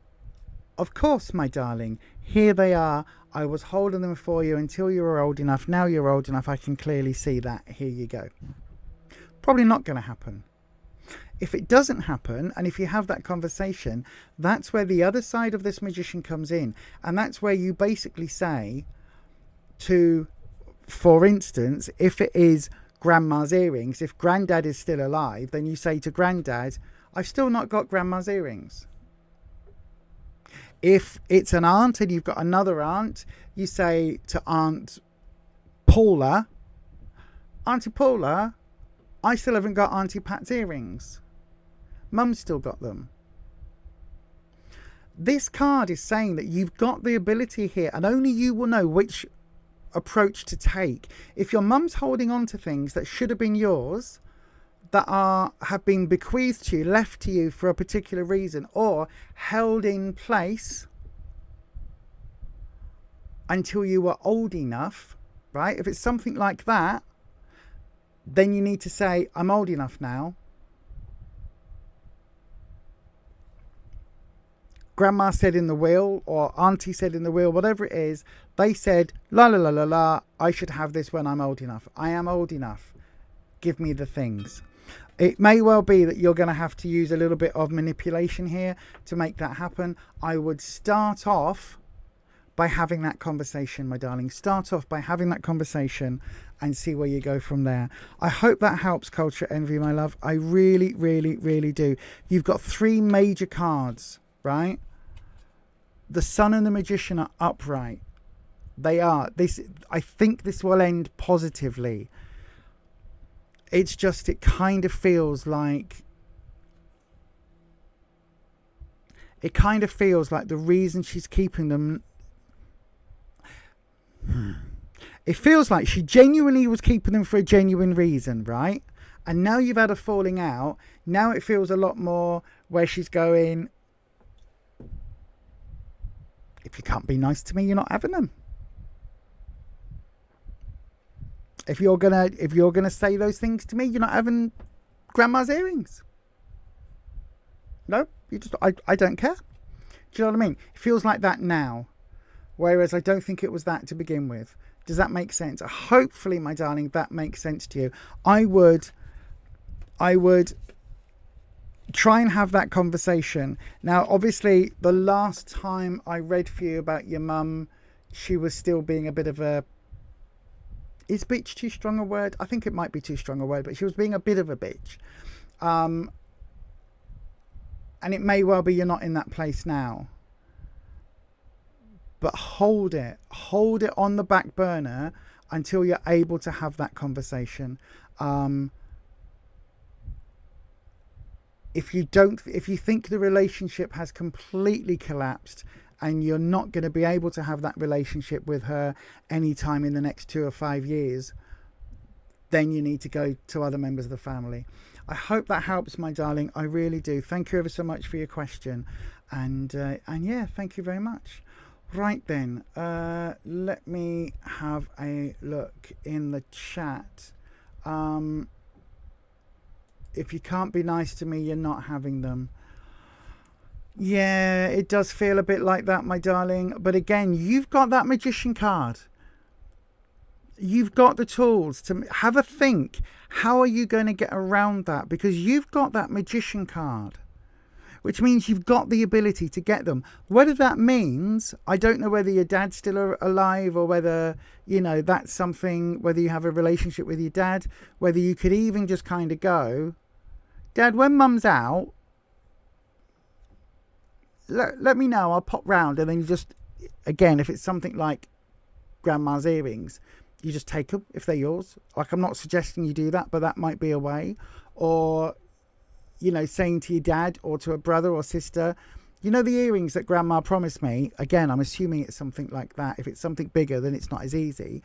of course, my darling, here they are. I was holding them for you until you were old enough. Now you're old enough. I can clearly see that. Here you go. Probably not going to happen. If it doesn't happen, and if you have that conversation, that's where the other side of this Magician comes in. And that's where you basically say to, for instance, if it is Grandma's earrings, if Granddad is still alive, then you say to Granddad, I've still not got Grandma's earrings. If it's an aunt and you've got another aunt, you say to Aunt Paula, Auntie Paula, I still haven't got Auntie Pat's earrings. Mum's still got them. This card is saying that you've got the ability here, and only you will know which approach to take. If your mum's holding on to things that should have been yours, that have been bequeathed to you, left to you for a particular reason, or held in place until you were old enough, right? If it's something like that, then you need to say, I'm old enough now. Grandma said in the will, or Auntie said in the will, whatever it is, they said, la la la la la, I should have this when I'm old enough. I am old enough. Give me the things. It may well be that you're going to have to use a little bit of manipulation here to make that happen. I would start off by having that conversation, my darling. Start off by having that conversation and see where you go from there. I hope that helps, Culture Envy, my love. I really, really, really do. You've got 3 major cards, right? The Sun and the Magician are upright. They are. I think this will end positively. It's just, it kind of feels like the reason she's keeping them. It feels like she genuinely was keeping them for a genuine reason, right? And now you've had a falling out. Now it feels a lot more where she's going, if you can't be nice to me, you're not having them. If you're gonna say those things to me, you're not having grandma's earrings. No, I don't care. Do you know what I mean? It feels like that now, whereas I don't think it was that to begin with. Does that make sense? Hopefully, my darling, that makes sense to you. I would try and have that conversation. Now, obviously, the last time I read for you about your mum, she was still being a bit of a... Is bitch too strong a word? I think it might be too strong a word, but she was being a bit of a bitch. And it may well be you're not in that place now. But hold it on the back burner until you're able to have that conversation. If you think the relationship has completely collapsed and you're not going to be able to have that relationship with her anytime in the next 2 or 5 years, then you need to go to other members of the family. I hope that helps, my darling. I really do. Thank you ever so much for your question. And yeah, thank you very much. Right then, let me have a look in the chat. If you can't be nice to me, you're not having them. Yeah, it does feel a bit like that, my darling. But again, you've got that magician card. You've got the tools to have a think. How are you going to get around that? Because you've got that magician card, which means you've got the ability to get them. Whether that means, I don't know whether your dad's still alive or whether, you know, that's something, whether you have a relationship with your dad, whether you could even just kind of go, Dad, when mum's out, let me know, I'll pop round. And then you just, again, if it's something like grandma's earrings, you just take them if they're yours. Like, I'm not suggesting you do that, but that might be a way. Or, you know, saying to your dad or to a brother or sister, you know, the earrings that grandma promised me. Again, I'm assuming it's something like that. If it's something bigger, then it's not as easy.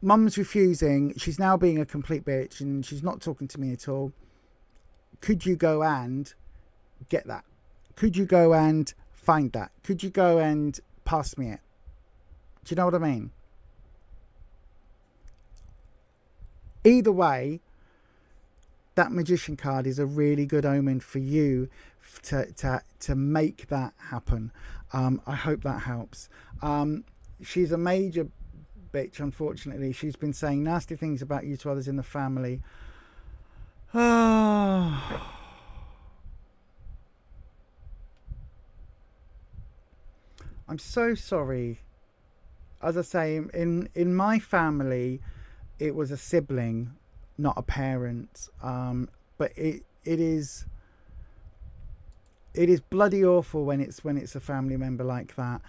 Mum's refusing. She's now being a complete bitch and she's not talking to me at all. Could you go and get that? Could you go and find that? Could you go and pass me it? Do you know what I mean? Either way, that magician card is a really good omen for you to make that happen. I hope that helps. She's a major bitch, unfortunately. She's been saying nasty things about you to others in the family. Oh. I'm so sorry. As I say, in my family, it was a sibling, not a parent. But it is bloody awful when it's a family member like that.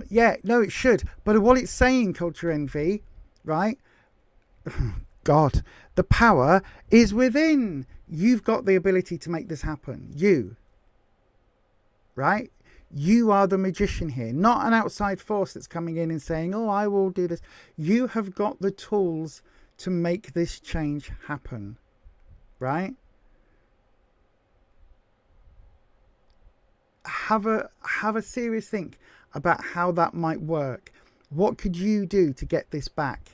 Yeah, no, it should. But what it's saying, Culture Envy, right? God, the power is within. You've got the ability to make this happen. You, right? You are the magician here, not an outside force that's coming in and saying, oh, I will do this. You have got the tools to make this change happen, right? Have a serious think about how that might work. What could you do to get this back?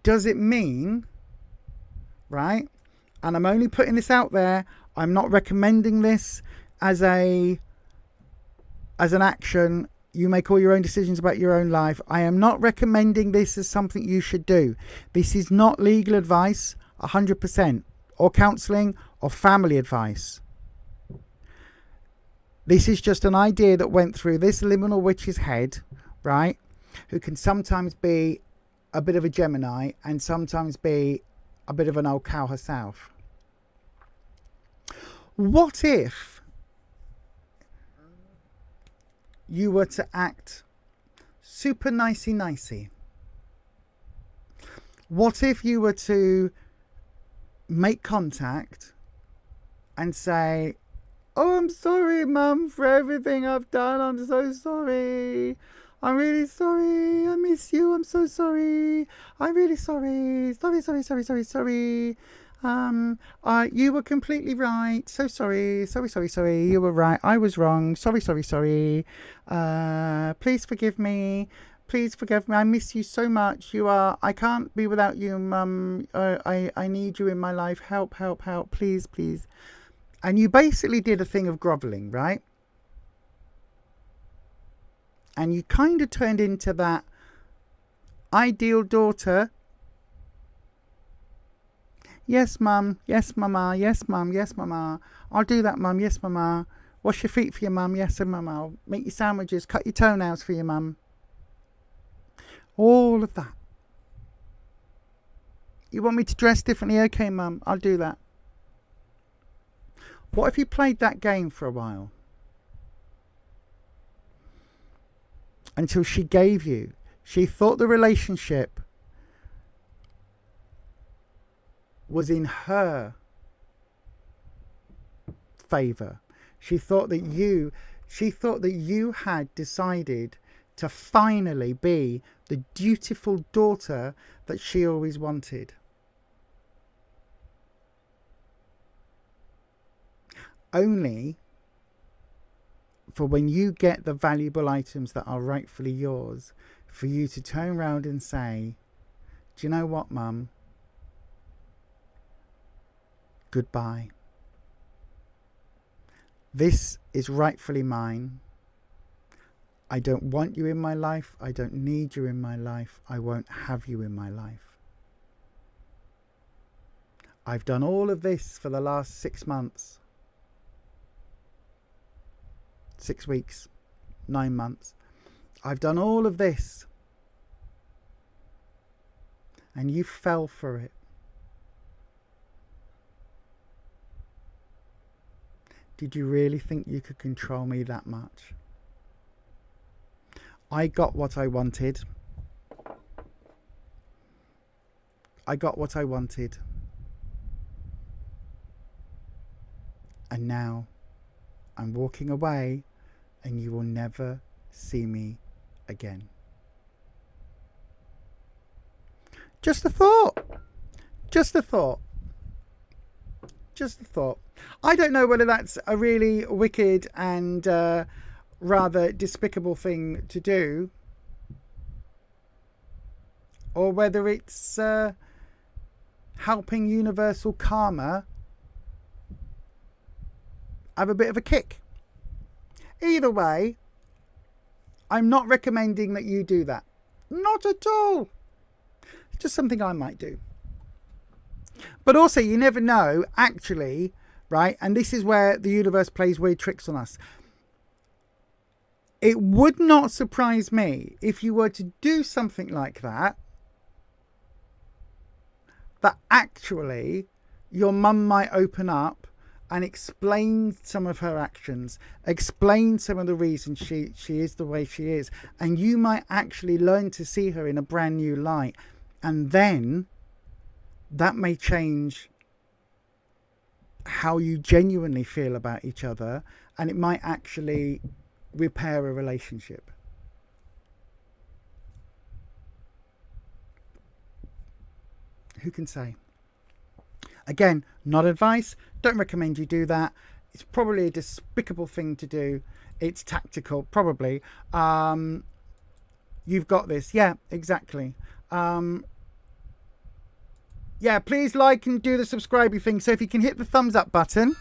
Does it mean, right? And I'm only putting this out there. I'm not recommending this as an action. You make all your own decisions about your own life. I am not recommending this as something you should do. This is not legal advice, 100%, or counselling or family advice. This is just an idea that went through this liminal witch's head, right? Who can sometimes be a bit of a Gemini and sometimes be a bit of an old cow herself. What if you were to act super nicey? What if you were to make contact and say, oh, I'm sorry, Mum, for everything I've done. I'm so sorry. I'm really sorry. I miss you. I'm so sorry. I'm really sorry. Sorry. You were completely right. So sorry. Sorry. You were right. I was wrong. Sorry. Please forgive me. Please forgive me. I miss you so much. I can't be without you, Mum. I need you in my life. Help, help, help. Please, please. And you basically did a thing of grovelling, right? And you kind of turned into that ideal daughter. Yes, Mum. Yes, Mama. Yes, Mum. Yes, Mama. I'll do that, Mum. Yes, Mama. Wash your feet for your Mum. Yes, Mama. I'll make you sandwiches. Cut your toenails for your Mum. All of that. You want me to dress differently? Okay, Mum. I'll do that. What if you played that game for a while? Until she gave you. She thought the relationship was in her favour. She thought that you had decided to finally be the dutiful daughter that she always wanted. Only for when you get the valuable items that are rightfully yours, for you to turn around and say, do you know what, Mum? Goodbye. This is rightfully mine. I don't want you in my life. I don't need you in my life. I won't have you in my life. I've done all of this for the last 6 months. 6 weeks. 9 months. I've done all of this. And you fell for it. Did you really think you could control me that much? I got what I wanted. I got what I wanted. And now I'm walking away and you will never see me again. Just a thought. Just a thought. Just a thought. I don't know whether that's a really wicked and rather despicable thing to do, or whether it's helping universal karma have a bit of a kick. Either way, I'm not recommending that you do that. Not at all. It's just something I might do. But also, you never know, actually, right? And this is where the universe plays weird tricks on us. It would not surprise me if you were to do something like that, that actually your mum might open up and explain some of her actions, explain some of the reasons she is the way she is, and you might actually learn to see her in a brand new light. And then that may change how you genuinely feel about each other, and it might actually repair a relationship. Who can say? Again, not advice. Don't recommend you do that. It's probably a despicable thing to do. It's tactical, probably. You've got this. Yeah, exactly. Yeah, please like and do the subscribing thing. So if you can hit the thumbs up button,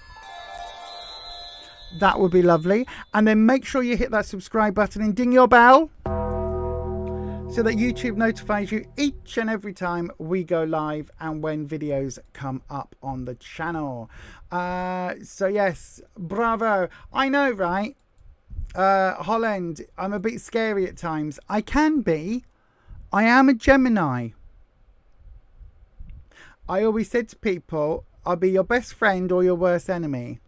that would be lovely. And then make sure you hit that subscribe button and ding your bell so that YouTube notifies you each and every time we go live and when videos come up on the channel. So yes, bravo. I know, right? Holland, I'm a bit scary at times. I can be. I am a Gemini. I always said to people, I'll be your best friend or your worst enemy.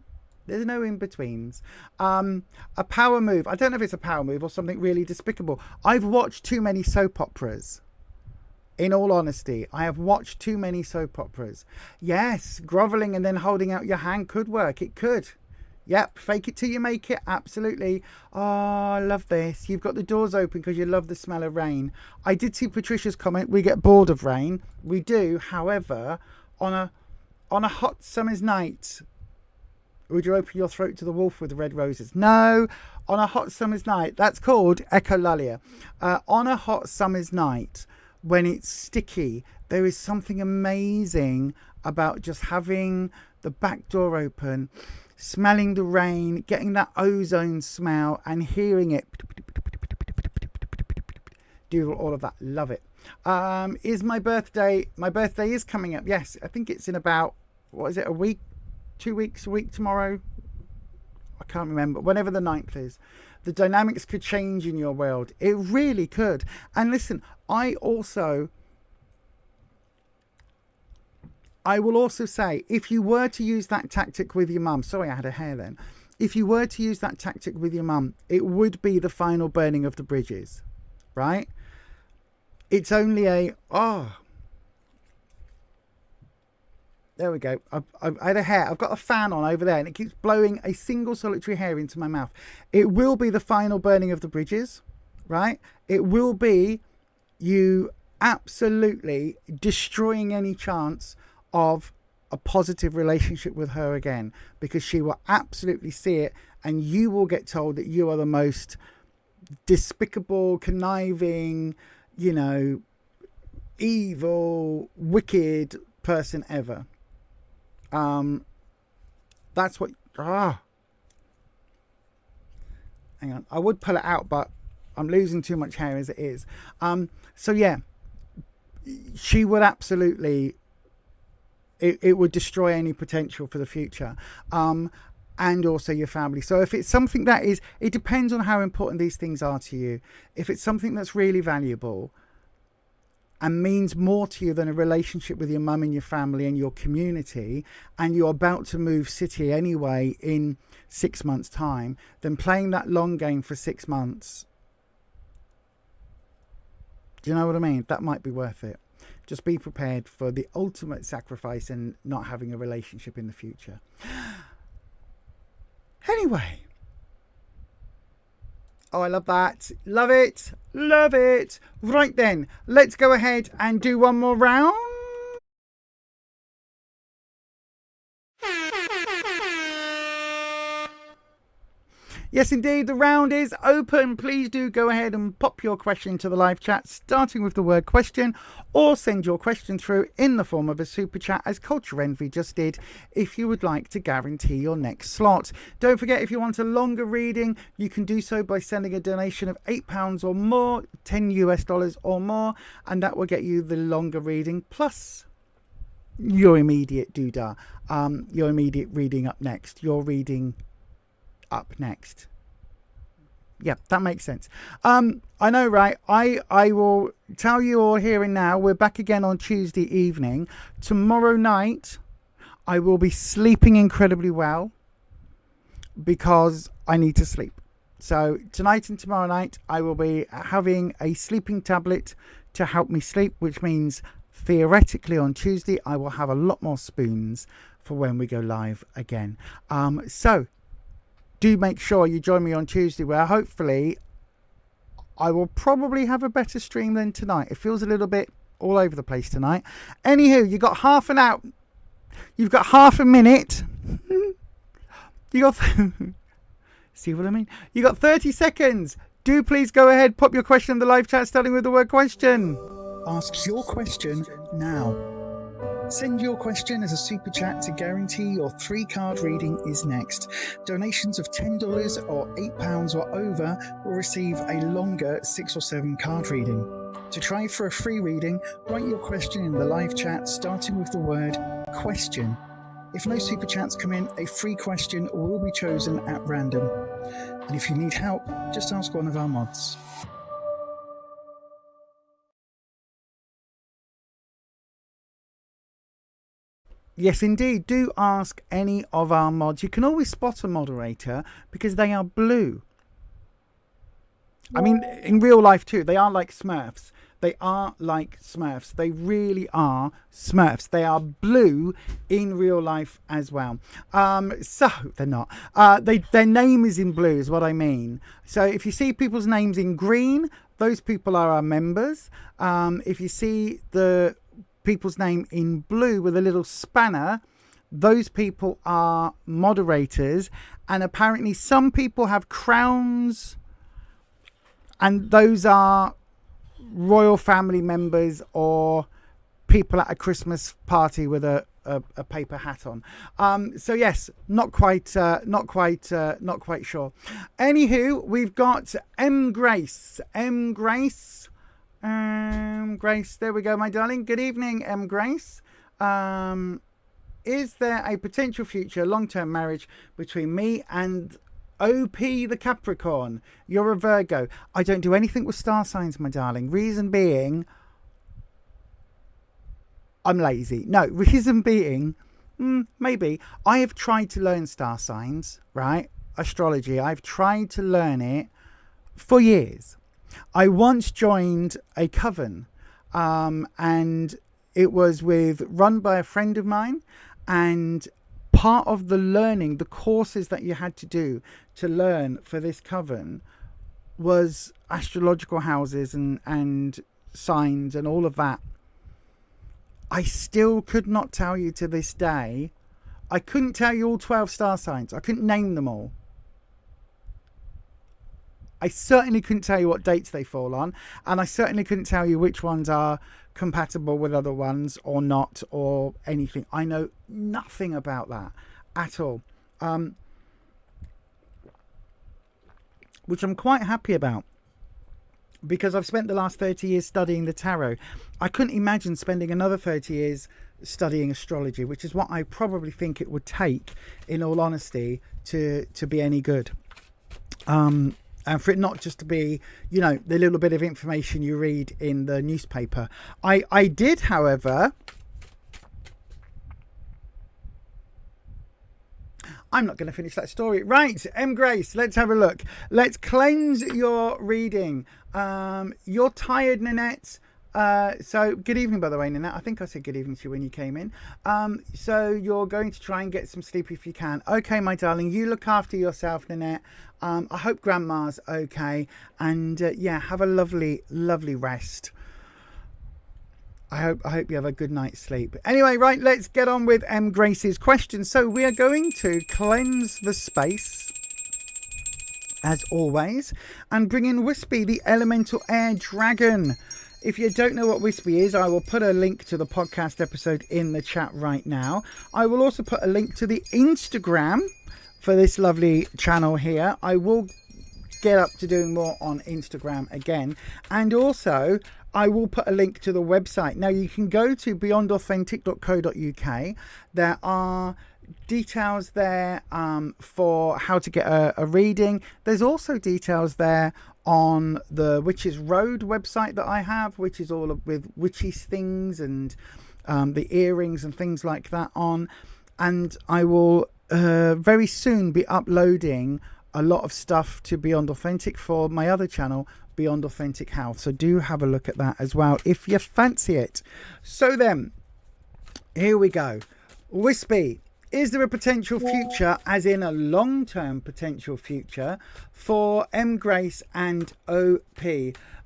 There's no in-betweens. A power move. I don't know if it's a power move or something really despicable. I've watched too many soap operas. In all honesty, I have watched too many soap operas. Yes, grovelling and then holding out your hand could work. It could. Yep, fake it till you make it. Absolutely. Oh, I love this. You've got the doors open because you love the smell of rain. I did see Patricia's comment. We get bored of rain. We do. However, on a hot summer's night, Would you open your throat to the wolf with the red roses? No. On a hot summer's night, that's called echolalia. On a hot summer's night, when it's sticky, there is something amazing about just having the back door open, smelling the rain, getting that ozone smell and hearing it. Do all of that. Love it. Is my birthday is coming up. Yes, I think it's in about, what is it, a week, 2 weeks, a week tomorrow? I can't remember. Whenever the 9th is. The dynamics could change in your world. It really could. And listen, I will also say, if you were to use that tactic with your mum, sorry I had a hair then. If you were to use that tactic with your mum, it would be the final burning of the bridges, right? It's only there we go. I had a hair. I've got a fan on over there and it keeps blowing a single solitary hair into my mouth. It will be the final burning of the bridges, right? It will be you absolutely destroying any chance of a positive relationship with her again, because she will absolutely see it and you will get told that you are the most despicable, conniving, evil, wicked person ever. That's what hang on, I would pull it out, but I'm losing too much hair as it is. So yeah, she would absolutely, it would destroy any potential for the future, and also your family. So if it's something that is, it depends on how important these things are to you. If it's something that's really valuable and means more to you than a relationship with your mum and your family and your community, and you're about to move city anyway in 6 months' time, then playing that long game for 6 months, do you know what I mean? That might be worth it. Just be prepared for the ultimate sacrifice and not having a relationship in the future. Anyway. Oh, I love that. Love it. Love it. Right then, let's go ahead and do one more round. Yes, indeed, the round is open. Please do go ahead and pop your question into the live chat, starting with the word question, or send your question through in the form of a super chat, as Culture Envy just did, if you would like to guarantee your next slot. Don't forget, if you want a longer reading, you can do so by sending a donation of £8 or more, $10 or more, and that will get you the longer reading, plus your immediate doodah, your immediate reading up next, your reading up next. Yeah, that makes sense. I know, right? I will tell you all here and now, we're back again on Tuesday evening. Tomorrow night, I will be sleeping incredibly well because I need to sleep. So tonight and tomorrow night, I will be having a sleeping tablet to help me sleep, which means theoretically on Tuesday, I will have a lot more spoons for when we go live again. So do make sure you join me on Tuesday, where hopefully I will probably have a better stream than tonight. It feels a little bit all over the place tonight. Anywho, you got half an hour. You've got half a minute. You got see what I mean? You got 30 seconds. Do please go ahead, pop your question in the live chat, starting with the word question. Ask your question now. Send your question as a super chat to guarantee your 3-card reading is next. Donations of $10 or £8 or over will receive a longer 6 or 7 card reading. To try for a free reading, write your question in the live chat, starting with the word question. If no super chats come in, a free question will be chosen at random. And if you need help, just ask one of our mods. Yes, indeed. Do ask any of our mods. You can always spot a moderator because they are blue. I mean, in real life too, they are like Smurfs. They are like Smurfs. They really are Smurfs. They are blue in real life as well. So they're not. Their name is in blue is what I mean. So if you see people's names in green, those people are our members. If you see the people's name in blue with a little spanner, those people are moderators, and apparently some people have crowns, and those are royal family members or people at a Christmas party with a paper hat on. So yes, not quite sure. Anywho, we've got Grace. Grace, there we go, my darling. Good evening, Grace. Is there a potential future long-term marriage between me and OP the Capricorn? You're a Virgo. I don't do anything with star signs, my darling. Reason being, I'm lazy. No, reason being, maybe. I have tried to learn star signs, right? Astrology. I've tried to learn it for years. I once joined a coven, and it was run by a friend of mine, and part of the learning, the courses that you had to do to learn for this coven was astrological houses and signs and all of that. I still could not tell you to this day. I couldn't tell you all 12 star signs. I couldn't name them all. I certainly couldn't tell you what dates they fall on. And I certainly couldn't tell you which ones are compatible with other ones or not, or anything. I know nothing about that at all. Which I'm quite happy about, because I've spent the last 30 years studying the tarot. I couldn't imagine spending another 30 years studying astrology, which is what I probably think it would take, in all honesty, to be any good. And for it not just to be, you know, the little bit of information you read in the newspaper. I did, however... I'm not going to finish that story. Right, Grace, let's have a look. Let's cleanse your reading. You're tired, Nanette. So good evening, by the way, Nanette. I think I said good evening to you when you came in. So you're going to try and get some sleep if you can. Okay, my darling, you look after yourself, Nanette. I hope grandma's okay. And yeah, have a lovely, lovely rest. I hope you have a good night's sleep. Anyway, right, let's get on with Grace's question. So we are going to cleanse the space, as always, and bring in Wispy, the elemental air dragon. If you don't know what Wispy is, I will put a link to the podcast episode in the chat right now. I will also put a link to the Instagram for this lovely channel here. I will get up to doing more on Instagram again. And also, I will put a link to the website. Now, you can go to beyondauthentic.co.uk. There are details there for how to get a reading. There's also details there on the Witches Road website that I have, which is all with witches things and the earrings and things like that on. And I will very soon be uploading a lot of stuff to Beyond Authentic for my other channel, Beyond Authentic Health. So do have a look at that as well if you fancy it. So then, here we go. Wispy, is there a potential future, as in a long-term potential future, for Grace and OP?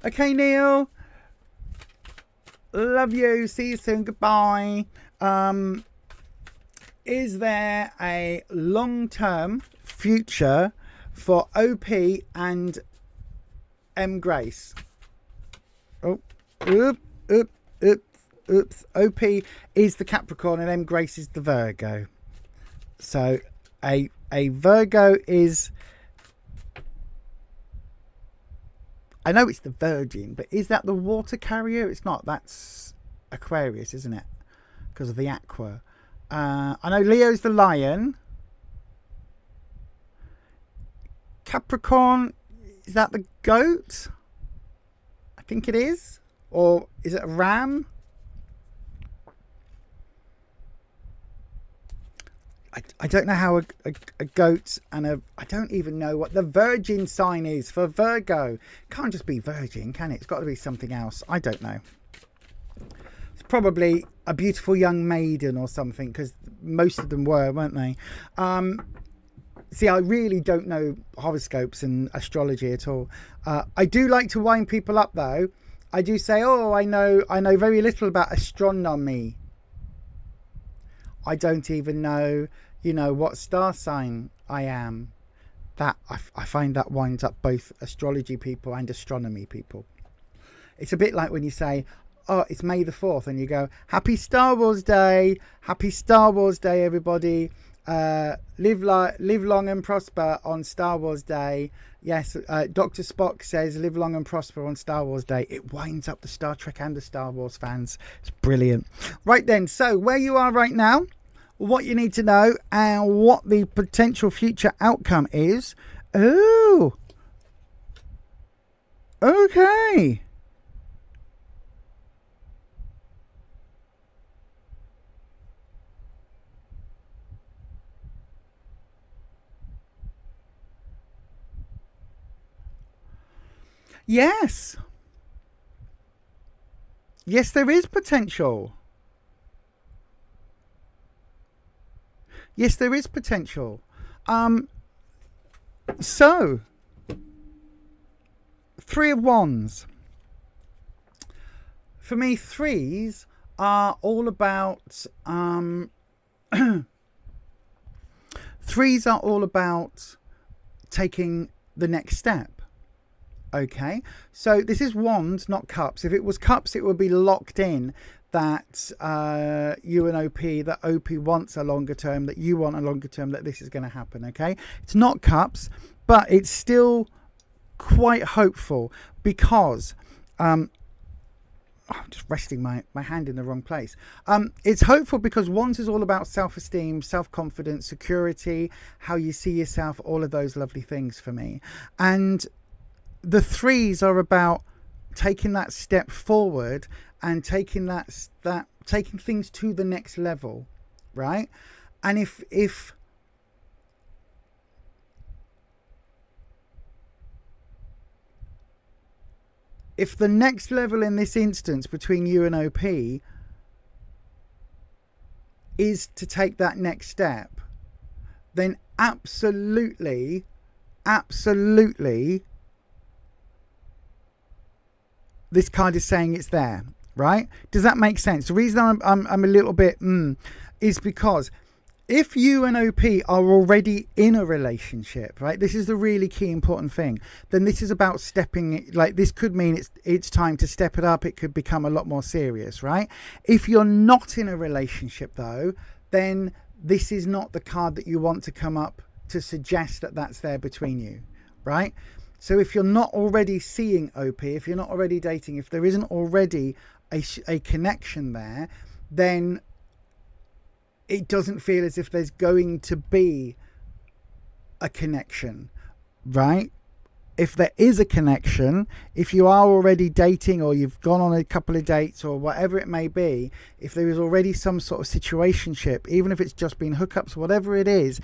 Okay, Neil. Love you. See you soon. Goodbye. Is there a long-term future for OP and Grace? Oh, oops. OP is the Capricorn and Grace is the Virgo. So a Virgo is, I know it's the Virgin, but is that the water carrier? It's not. That's Aquarius, isn't it? Because of the aqua. I know Leo's the lion. Capricorn, is that the goat? I think it is. Or is it a ram? I don't know how a goat and I don't even know what the Virgin sign is for Virgo. Can't just be Virgin, can it? It's got to be something else. I don't know. It's probably a beautiful young maiden or something, because most of them were, weren't they? See, I really don't know horoscopes and astrology at all. I do like to wind people up, though. I do say, oh, I know very little about astronomy. I don't even know, what star sign I am. That I find that winds up both astrology people and astronomy people. It's a bit like when you say, oh, it's May the 4th, and you go, Happy Star Wars Day. Happy Star Wars Day, everybody. Live long and prosper on Star Wars Day. Yes, Dr. Spock says live long and prosper on Star Wars Day. It winds up the Star Trek and the Star Wars fans. It's brilliant. Right then, so where you are right now, what you need to know, and what the potential future outcome is. Oh, okay. Yes. Yes, there is potential. Yes, there is potential. So, 3 of Wands. For me, 3s are all about... 3s are all about taking the next step. Okay, so this is Wands, not Cups. If it was Cups, it would be locked in that you and OP, that OP wants a longer term, that you want a longer term, that this is going to happen. Okay, it's not Cups, but it's still quite hopeful because I'm just resting my hand in the wrong place. It's hopeful because Wands is all about self-esteem, self-confidence, security, how you see yourself, all of those lovely things for me. And the 3s are about taking that step forward and taking taking things to the next level, right? And if the next level in this instance between you and OP is to take that next step, then absolutely this card is saying it's there, right? Does that make sense? The reason I'm a little bit is because if you and OP are already in a relationship, right? This is the really key important thing. Then this is about stepping, like this could mean it's time to step it up. It could become a lot more serious, right? If you're not in a relationship though, then this is not the card that you want to come up to suggest that that's there between you, right? So if you're not already seeing OP, if you're not already dating, if there isn't already a connection there, then it doesn't feel as if there's going to be a connection, right? If there is a connection, if you are already dating or you've gone on a couple of dates or whatever it may be, if there is already some sort of situationship, even if it's just been hookups, whatever it is,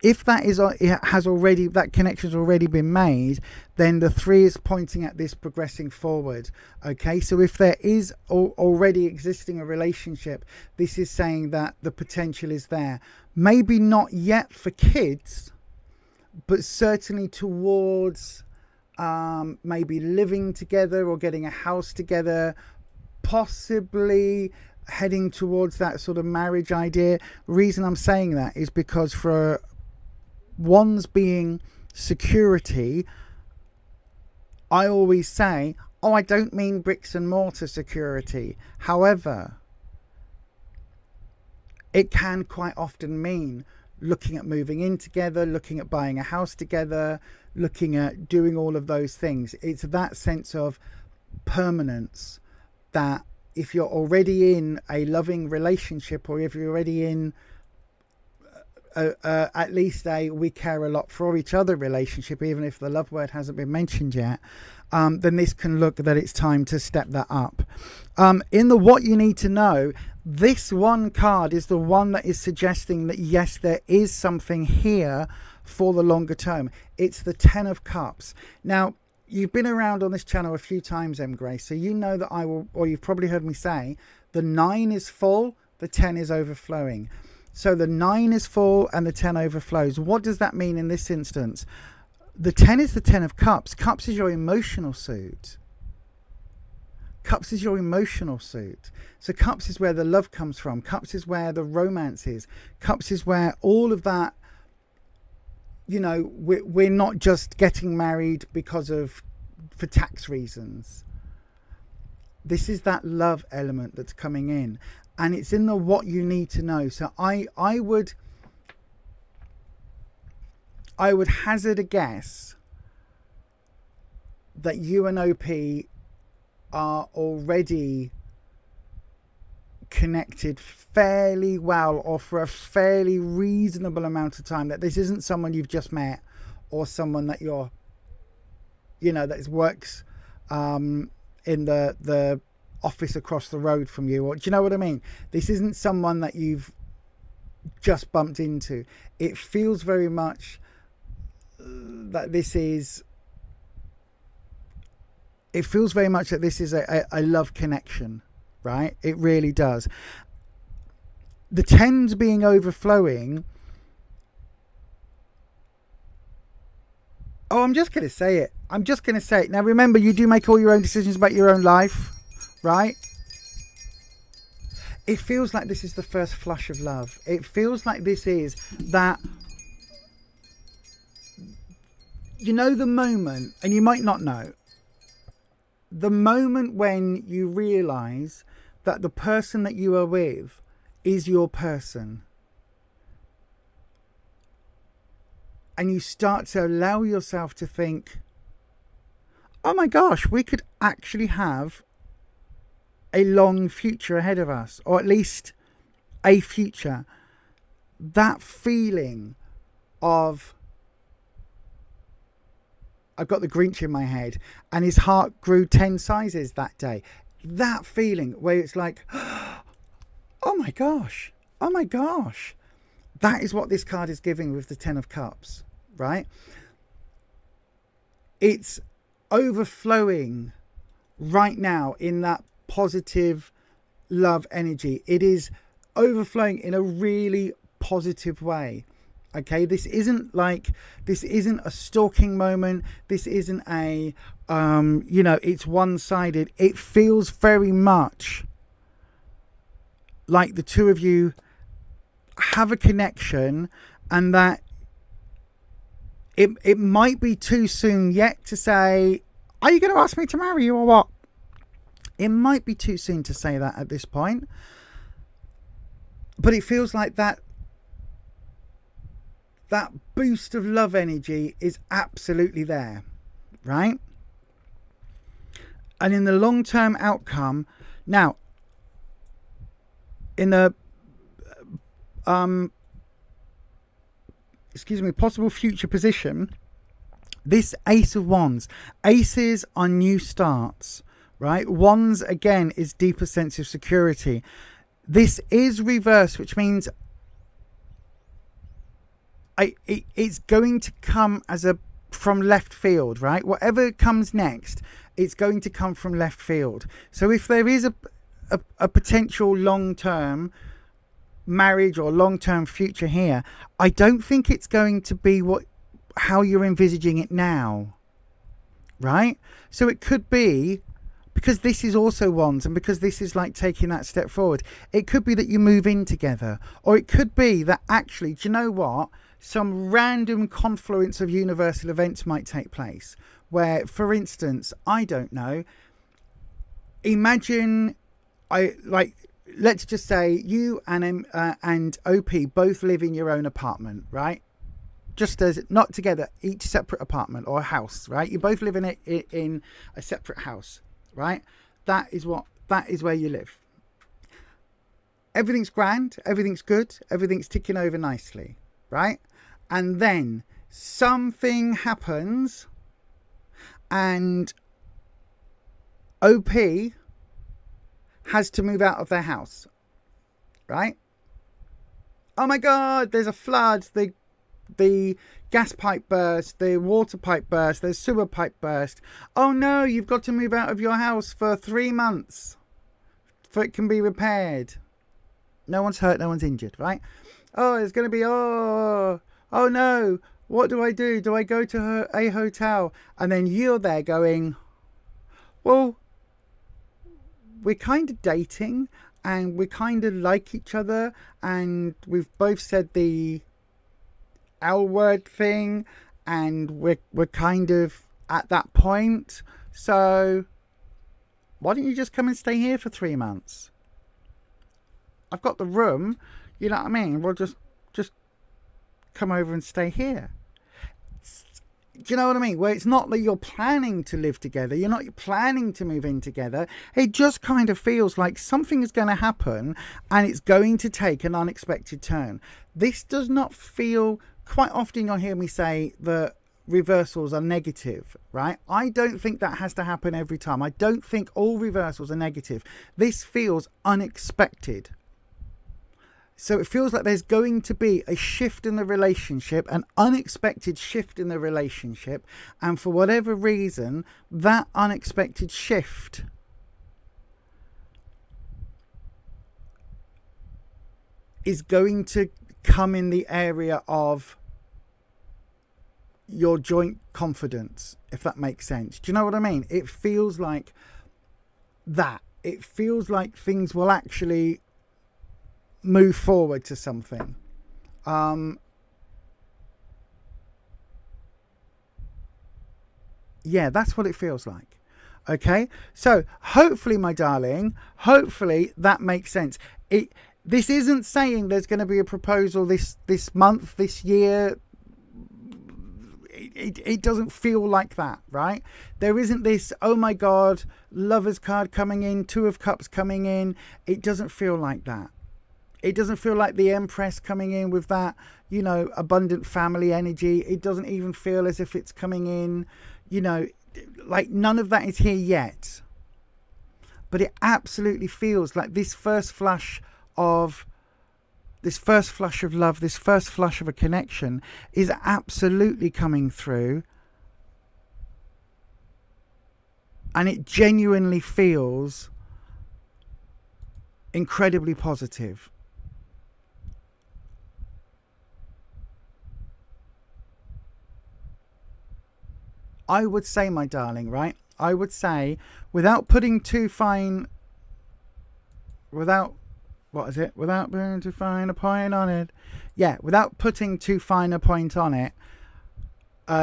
if that connection's already been made, then the 3 is pointing at this progressing forward. Okay, so if there is already existing a relationship, this is saying that the potential is there. Maybe not yet for kids, but certainly towards maybe living together or getting a house together, possibly heading towards that sort of marriage idea. Reason I'm saying that is because for Wands being security, I always say, oh, I don't mean bricks and mortar security. However, it can quite often mean looking at moving in together, looking at buying a house together, looking at doing all of those things. It's that sense of permanence that if you're already in a loving relationship, or if you're already in at least we care a lot for each other relationship, even if the love word hasn't been mentioned yet, then this can look that it's time to step that up. In the what you need to know, this one card is the one that is suggesting that yes, there is something here for the longer term. It's the 10 of Cups. Now, you've been around on this channel a few times, M. Grace, so you know that I will, or you've probably heard me say, the 9 is full, the 10 is overflowing. So the 9 is full and the 10 overflows. What does that mean in this instance? The 10 is the 10 of Cups. Cups is your emotional suit. Cups is your emotional suit. So Cups is where the love comes from. Cups is where the romance is. Cups is where all of that, you know, we're not just getting married for tax reasons. This is that love element that's coming in, and it's in the what you need to know. So I would hazard a guess that you and OP are already connected fairly well, or for a fairly reasonable amount of time, that this isn't someone you've just met or someone that you're, you know, that works in the office across the road from you, or do you know what I mean? This isn't someone that you've just bumped into. It feels very much that this is a love connection, right? It really does. The tens being overflowing. Oh, I'm just going to say it. Now, remember, you do make all your own decisions about your own life, right? It feels like this is the first flush of love. It feels like this is that, you know, the moment, and you might not know, the moment when you realise that the person that you are with is your person. And you start to allow yourself to think, oh my gosh, we could actually have a long future ahead of us, or at least a future. That feeling of, I've got the Grinch in my head, and his heart grew 10 sizes that day. That feeling where it's like, oh my gosh. That is what this card is giving with the 10 of Cups, right? It's overflowing right now in that positive love energy. It is overflowing in a really positive way. Okay, this isn't a stalking moment. This isn't a, it's one-sided. It feels very much like the two of you have a connection, and that it might be too soon yet to say, are you going to ask me to marry you or what? It might be too soon to say that at this point. But it feels like that boost of love energy is absolutely there, right? And in the long-term outcome, now, in the possible future position, this Ace of Wands, aces are new starts, right? Wands, again, is deeper sense of security. This is reverse, which means it's going to come from left field, right? Whatever comes next, it's going to come from left field. So if there is a potential long-term marriage or long-term future here, I don't think it's going to be how you're envisaging it now, right? So it could be, because this is also Wands, and because this is like taking that step forward, it could be that you move in together, or it could be that actually, do you know what? Some random confluence of universal events might take place where, for instance, I don't know, imagine let's just say you and OP both live in your own apartment, right? Just as, not together, each separate apartment or house, right? You both live in a separate house, right? That is where you live. Everything's grand, everything's good, everything's ticking over nicely, right? And then something happens and OP has to move out of their house, right? Oh my God, there's a flood, the gas pipe burst, the water pipe burst, the sewer pipe burst. Oh no, you've got to move out of your house for 3 months for it can be repaired. No one's hurt, no one's injured, right? Oh, it's going to be, oh no, what do I do? Do I go to a hotel? And then you're there going, well, we're kind of dating, and we kind of like each other, and we've both said the L word thing, and we're kind of at that point. So why don't you just come and stay here for 3 months? I've got the room, you know what I mean? We'll just come over and stay here. Do you know what I mean? Where it's not that you're planning to live together, you're not planning to move in together. It just kind of feels like something is going to happen and it's going to take an unexpected turn. This does not feel, quite often you'll hear me say that reversals are negative, right? I don't think that has to happen every time. I don't think all reversals are negative. This feels unexpected. So it feels like there's going to be a shift in the relationship, an unexpected shift in the relationship. And for whatever reason, that unexpected shift is going to come in the area of your joint confidence, if that makes sense. Do you know what I mean? It feels like that. It feels like things will actually move forward to something. Yeah, that's what it feels like. Okay, so hopefully, my darling, hopefully that makes sense. This isn't saying there's going to be a proposal this month, this year. It doesn't feel like that, right? There isn't this, oh my God, Lover's card coming in, Two of Cups coming in. It doesn't feel like that. It doesn't feel like the Empress coming in with that, you know, abundant family energy. It doesn't even feel as if it's coming in, you know, like none of that is here yet. But it absolutely feels like this first flush of love, this first flush of a connection is absolutely coming through. And it genuinely feels incredibly positive. I would say, my darling, right? I would say, without putting too fine, without being too fine a point on it. Yeah, without putting too fine a point on it.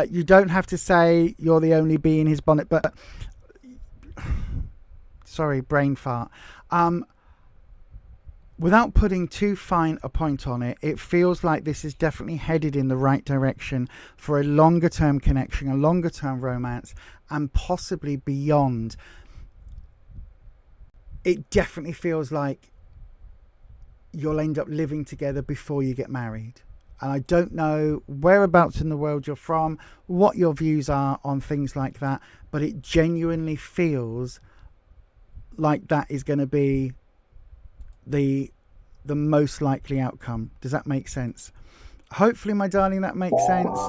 You don't have to say you're the only bee in his bonnet, but sorry, brain fart. Without putting too fine a point on it, it feels like this is definitely headed in the right direction for a longer term connection, a longer term romance, and possibly beyond. It definitely feels like you'll end up living together before you get married. And I don't know whereabouts in the world you're from, what your views are on things like that, but it genuinely feels like that is going to be the most likely outcome. Does that make sense? Hopefully, my darling, that makes sense.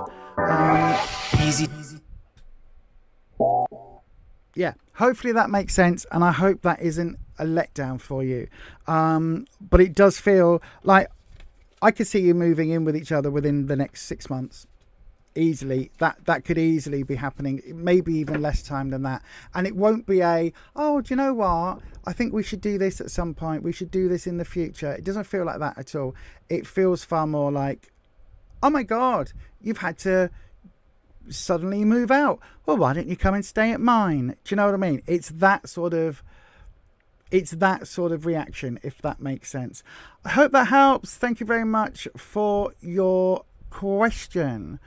Easy. Yeah, hopefully that makes sense, and I hope that isn't a letdown for you. But it does feel like I could see you moving in with each other within the next 6 months. Easily. That could easily be happening. Maybe even less time than that. And it won't be oh, do you know what? I think we should do this at some point. We should do this in the future. It doesn't feel like that at all. It feels far more like, oh my God, you've had to suddenly move out. Well, why don't you come and stay at mine? Do you know what I mean? It's that sort of reaction, if that makes sense. I hope that helps. Thank you very much for your question.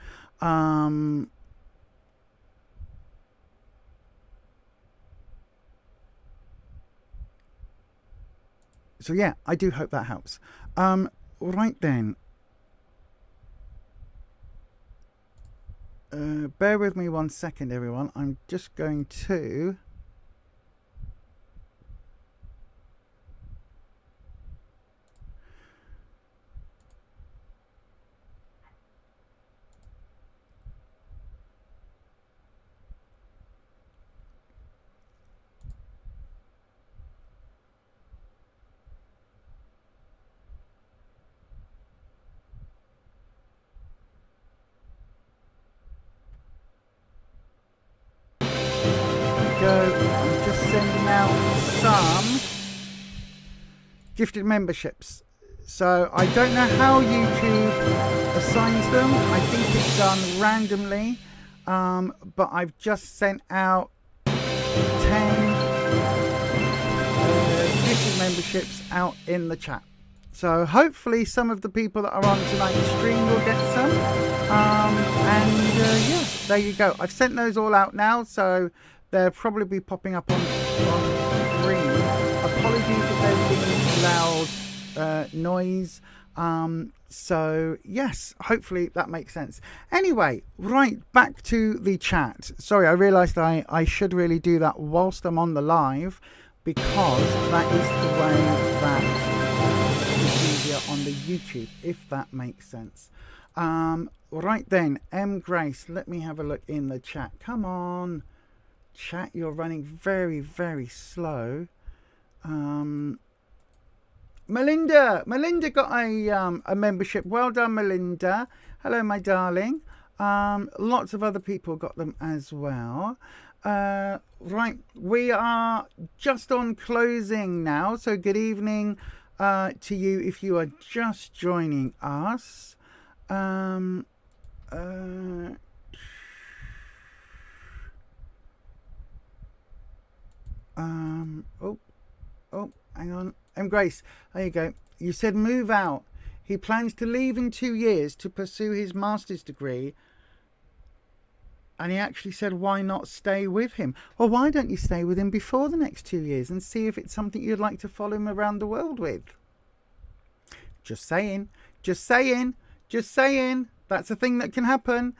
So yeah, I do hope that helps. Right then. Bear with me 1 second, everyone. I'm just going to I'm just sending out some gifted memberships. So I don't know how YouTube assigns them. I think it's done randomly. But I've just sent out 10 gifted memberships out in the chat. So hopefully some of the people that are on tonight's stream will get some. Yeah, there you go. I've sent those all out now, so they'll probably be popping up on screen. Apologies if there's been loud noise. So yes, hopefully that makes sense. Anyway, right, back to the chat. Sorry, I realised I should really do that whilst I'm on the live, because that is the way that it's easier on the YouTube, if that makes sense. Right then, M. Grace, let me have a look in the chat. Come on, chat, you're running very, very slow. Melinda got a membership. Well done, Melinda. Hello, my darling. Lots of other people got them as well. Right, we are just on closing now. So good evening to you if you are just joining us. Oh, hang on. Grace, there you go. You said move out. He plans to leave in 2 years to pursue his master's degree. And he actually said, why not stay with him? Well, why don't you stay with him before the next 2 years and see if it's something you'd like to follow him around the world with? Just saying. Just saying. Just saying. That's a thing that can happen.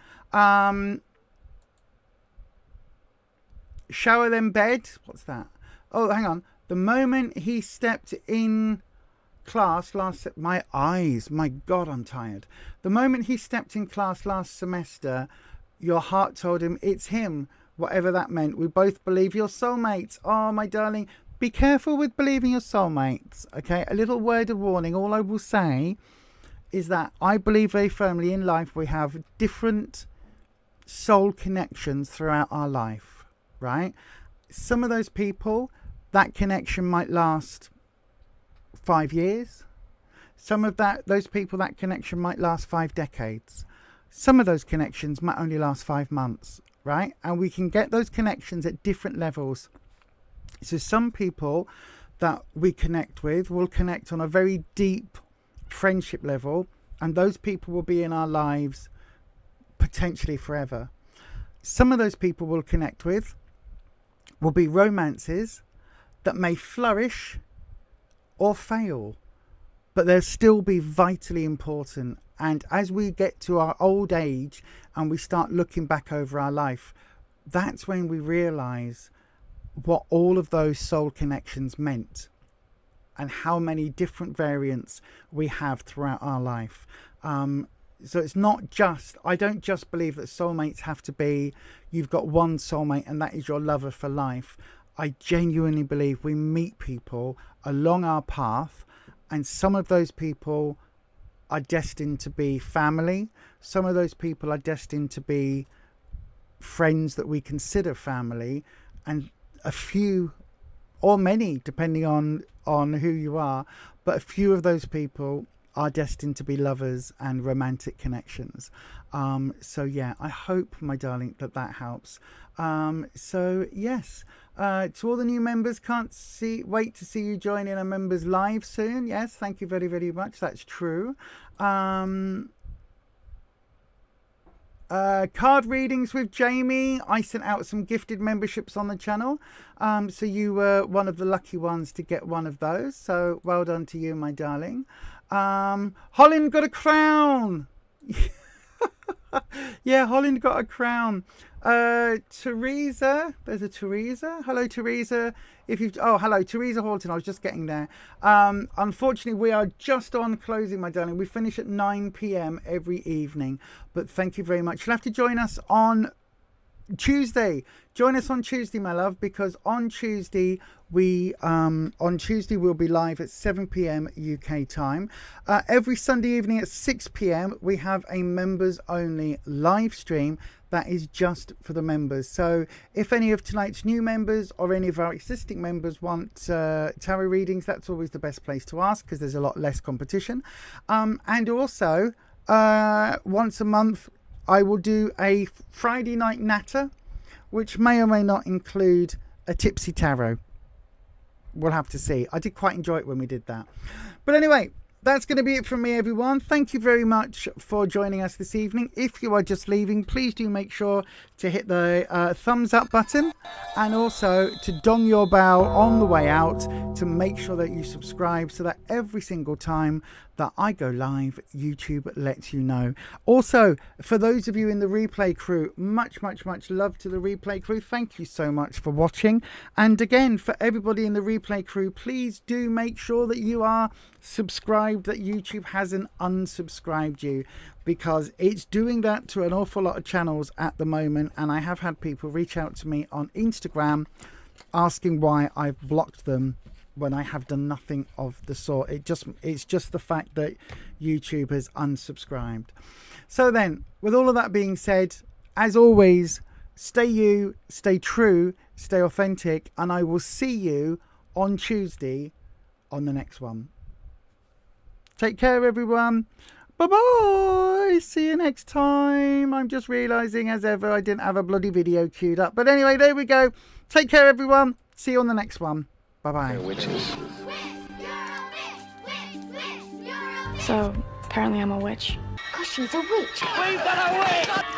Shower then bed. What's that? Oh, hang on. The moment he stepped in class my God, I'm tired. The moment he stepped in class last semester, your heart told him it's him, whatever that meant. We both believe your soulmates. Oh, my darling, be careful with believing your soulmates. Okay, a little word of warning. All I will say is that I believe very firmly in life we have different soul connections throughout our life, right? Some of those people, that connection might last 5 years. Some of those people, that connection might last 5 decades. Some of those connections might only last 5 months, right? And we can get those connections at different levels. So some people that we connect with will connect on a very deep friendship level, and those people will be in our lives potentially forever. Some of those people we'll connect with will be romances that may flourish or fail, but they'll still be vitally important. And as we get to our old age and we start looking back over our life, that's when we realize what all of those soul connections meant and how many different variants we have throughout our life. So it's not just, I don't just believe that soulmates have to be, you've got one soulmate and that is your lover for life. I genuinely believe we meet people along our path, and some of those people are destined to be family. Some of those people are destined to be friends that we consider family, and a few or many, depending on who you are, but a few of those people are destined to be lovers and romantic connections. So yeah, I hope, my darling, that helps. So yes, to all the new members, wait to see you join in our members live soon. Yes, thank you very, very much. That's true. Card readings with Jamie. I sent out some gifted memberships on the channel. So you were one of the lucky ones to get one of those. So well done to you, my darling. Holland got a crown. Yeah, Holland got a crown. Teresa, there's a Teresa. Hello, Teresa. Hello, Teresa Horton. I was just getting there. Unfortunately, we are just on closing, my darling. We finish at 9 p.m. every evening. But thank you very much. You'll have to join us on Tuesday. Join us on Tuesday, my love, because on Tuesday we'll be live at 7 p.m. UK time. Every Sunday evening at 6 p.m. we have a members only live stream that is just for the members. So if any of tonight's new members or any of our existing members want tarot readings, that's always the best place to ask because there's a lot less competition. And also, once a month, I will do a Friday night natter, which may or may not include a tipsy tarot. We'll have to see. I did quite enjoy it when we did that. But anyway, that's going to be it from me, everyone. Thank you very much for joining us this evening. If you are just leaving, please do make sure to hit the thumbs up button and also to dong your bell on the way out to make sure that you subscribe so that every single time that I go live, YouTube lets you know. Also, for those of you in the replay crew, much love to the replay crew. Thank you so much for watching. And again, for everybody in the replay crew, please do make sure that you are subscribed, that YouTube hasn't unsubscribed you, because it's doing that to an awful lot of channels at the moment. And I have had people reach out to me on Instagram asking why I've blocked them when I have done nothing of the sort. It's just the fact that YouTube has unsubscribed. So then, with all of that being said, as always, stay you, stay true, stay authentic, and I will see you on Tuesday on the next one. Take care, everyone. Bye-bye. See you next time. I'm just realising, as ever, I didn't have a bloody video queued up. But anyway, there we go. Take care, everyone. See you on the next one. Bye-bye. Witches. So, apparently I'm a witch. 'Cause she's a witch.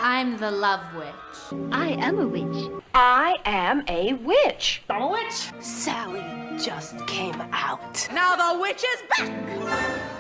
I'm the love witch. I am a witch. I am a witch. I'm a witch. Sally just came out. Now the witch is back.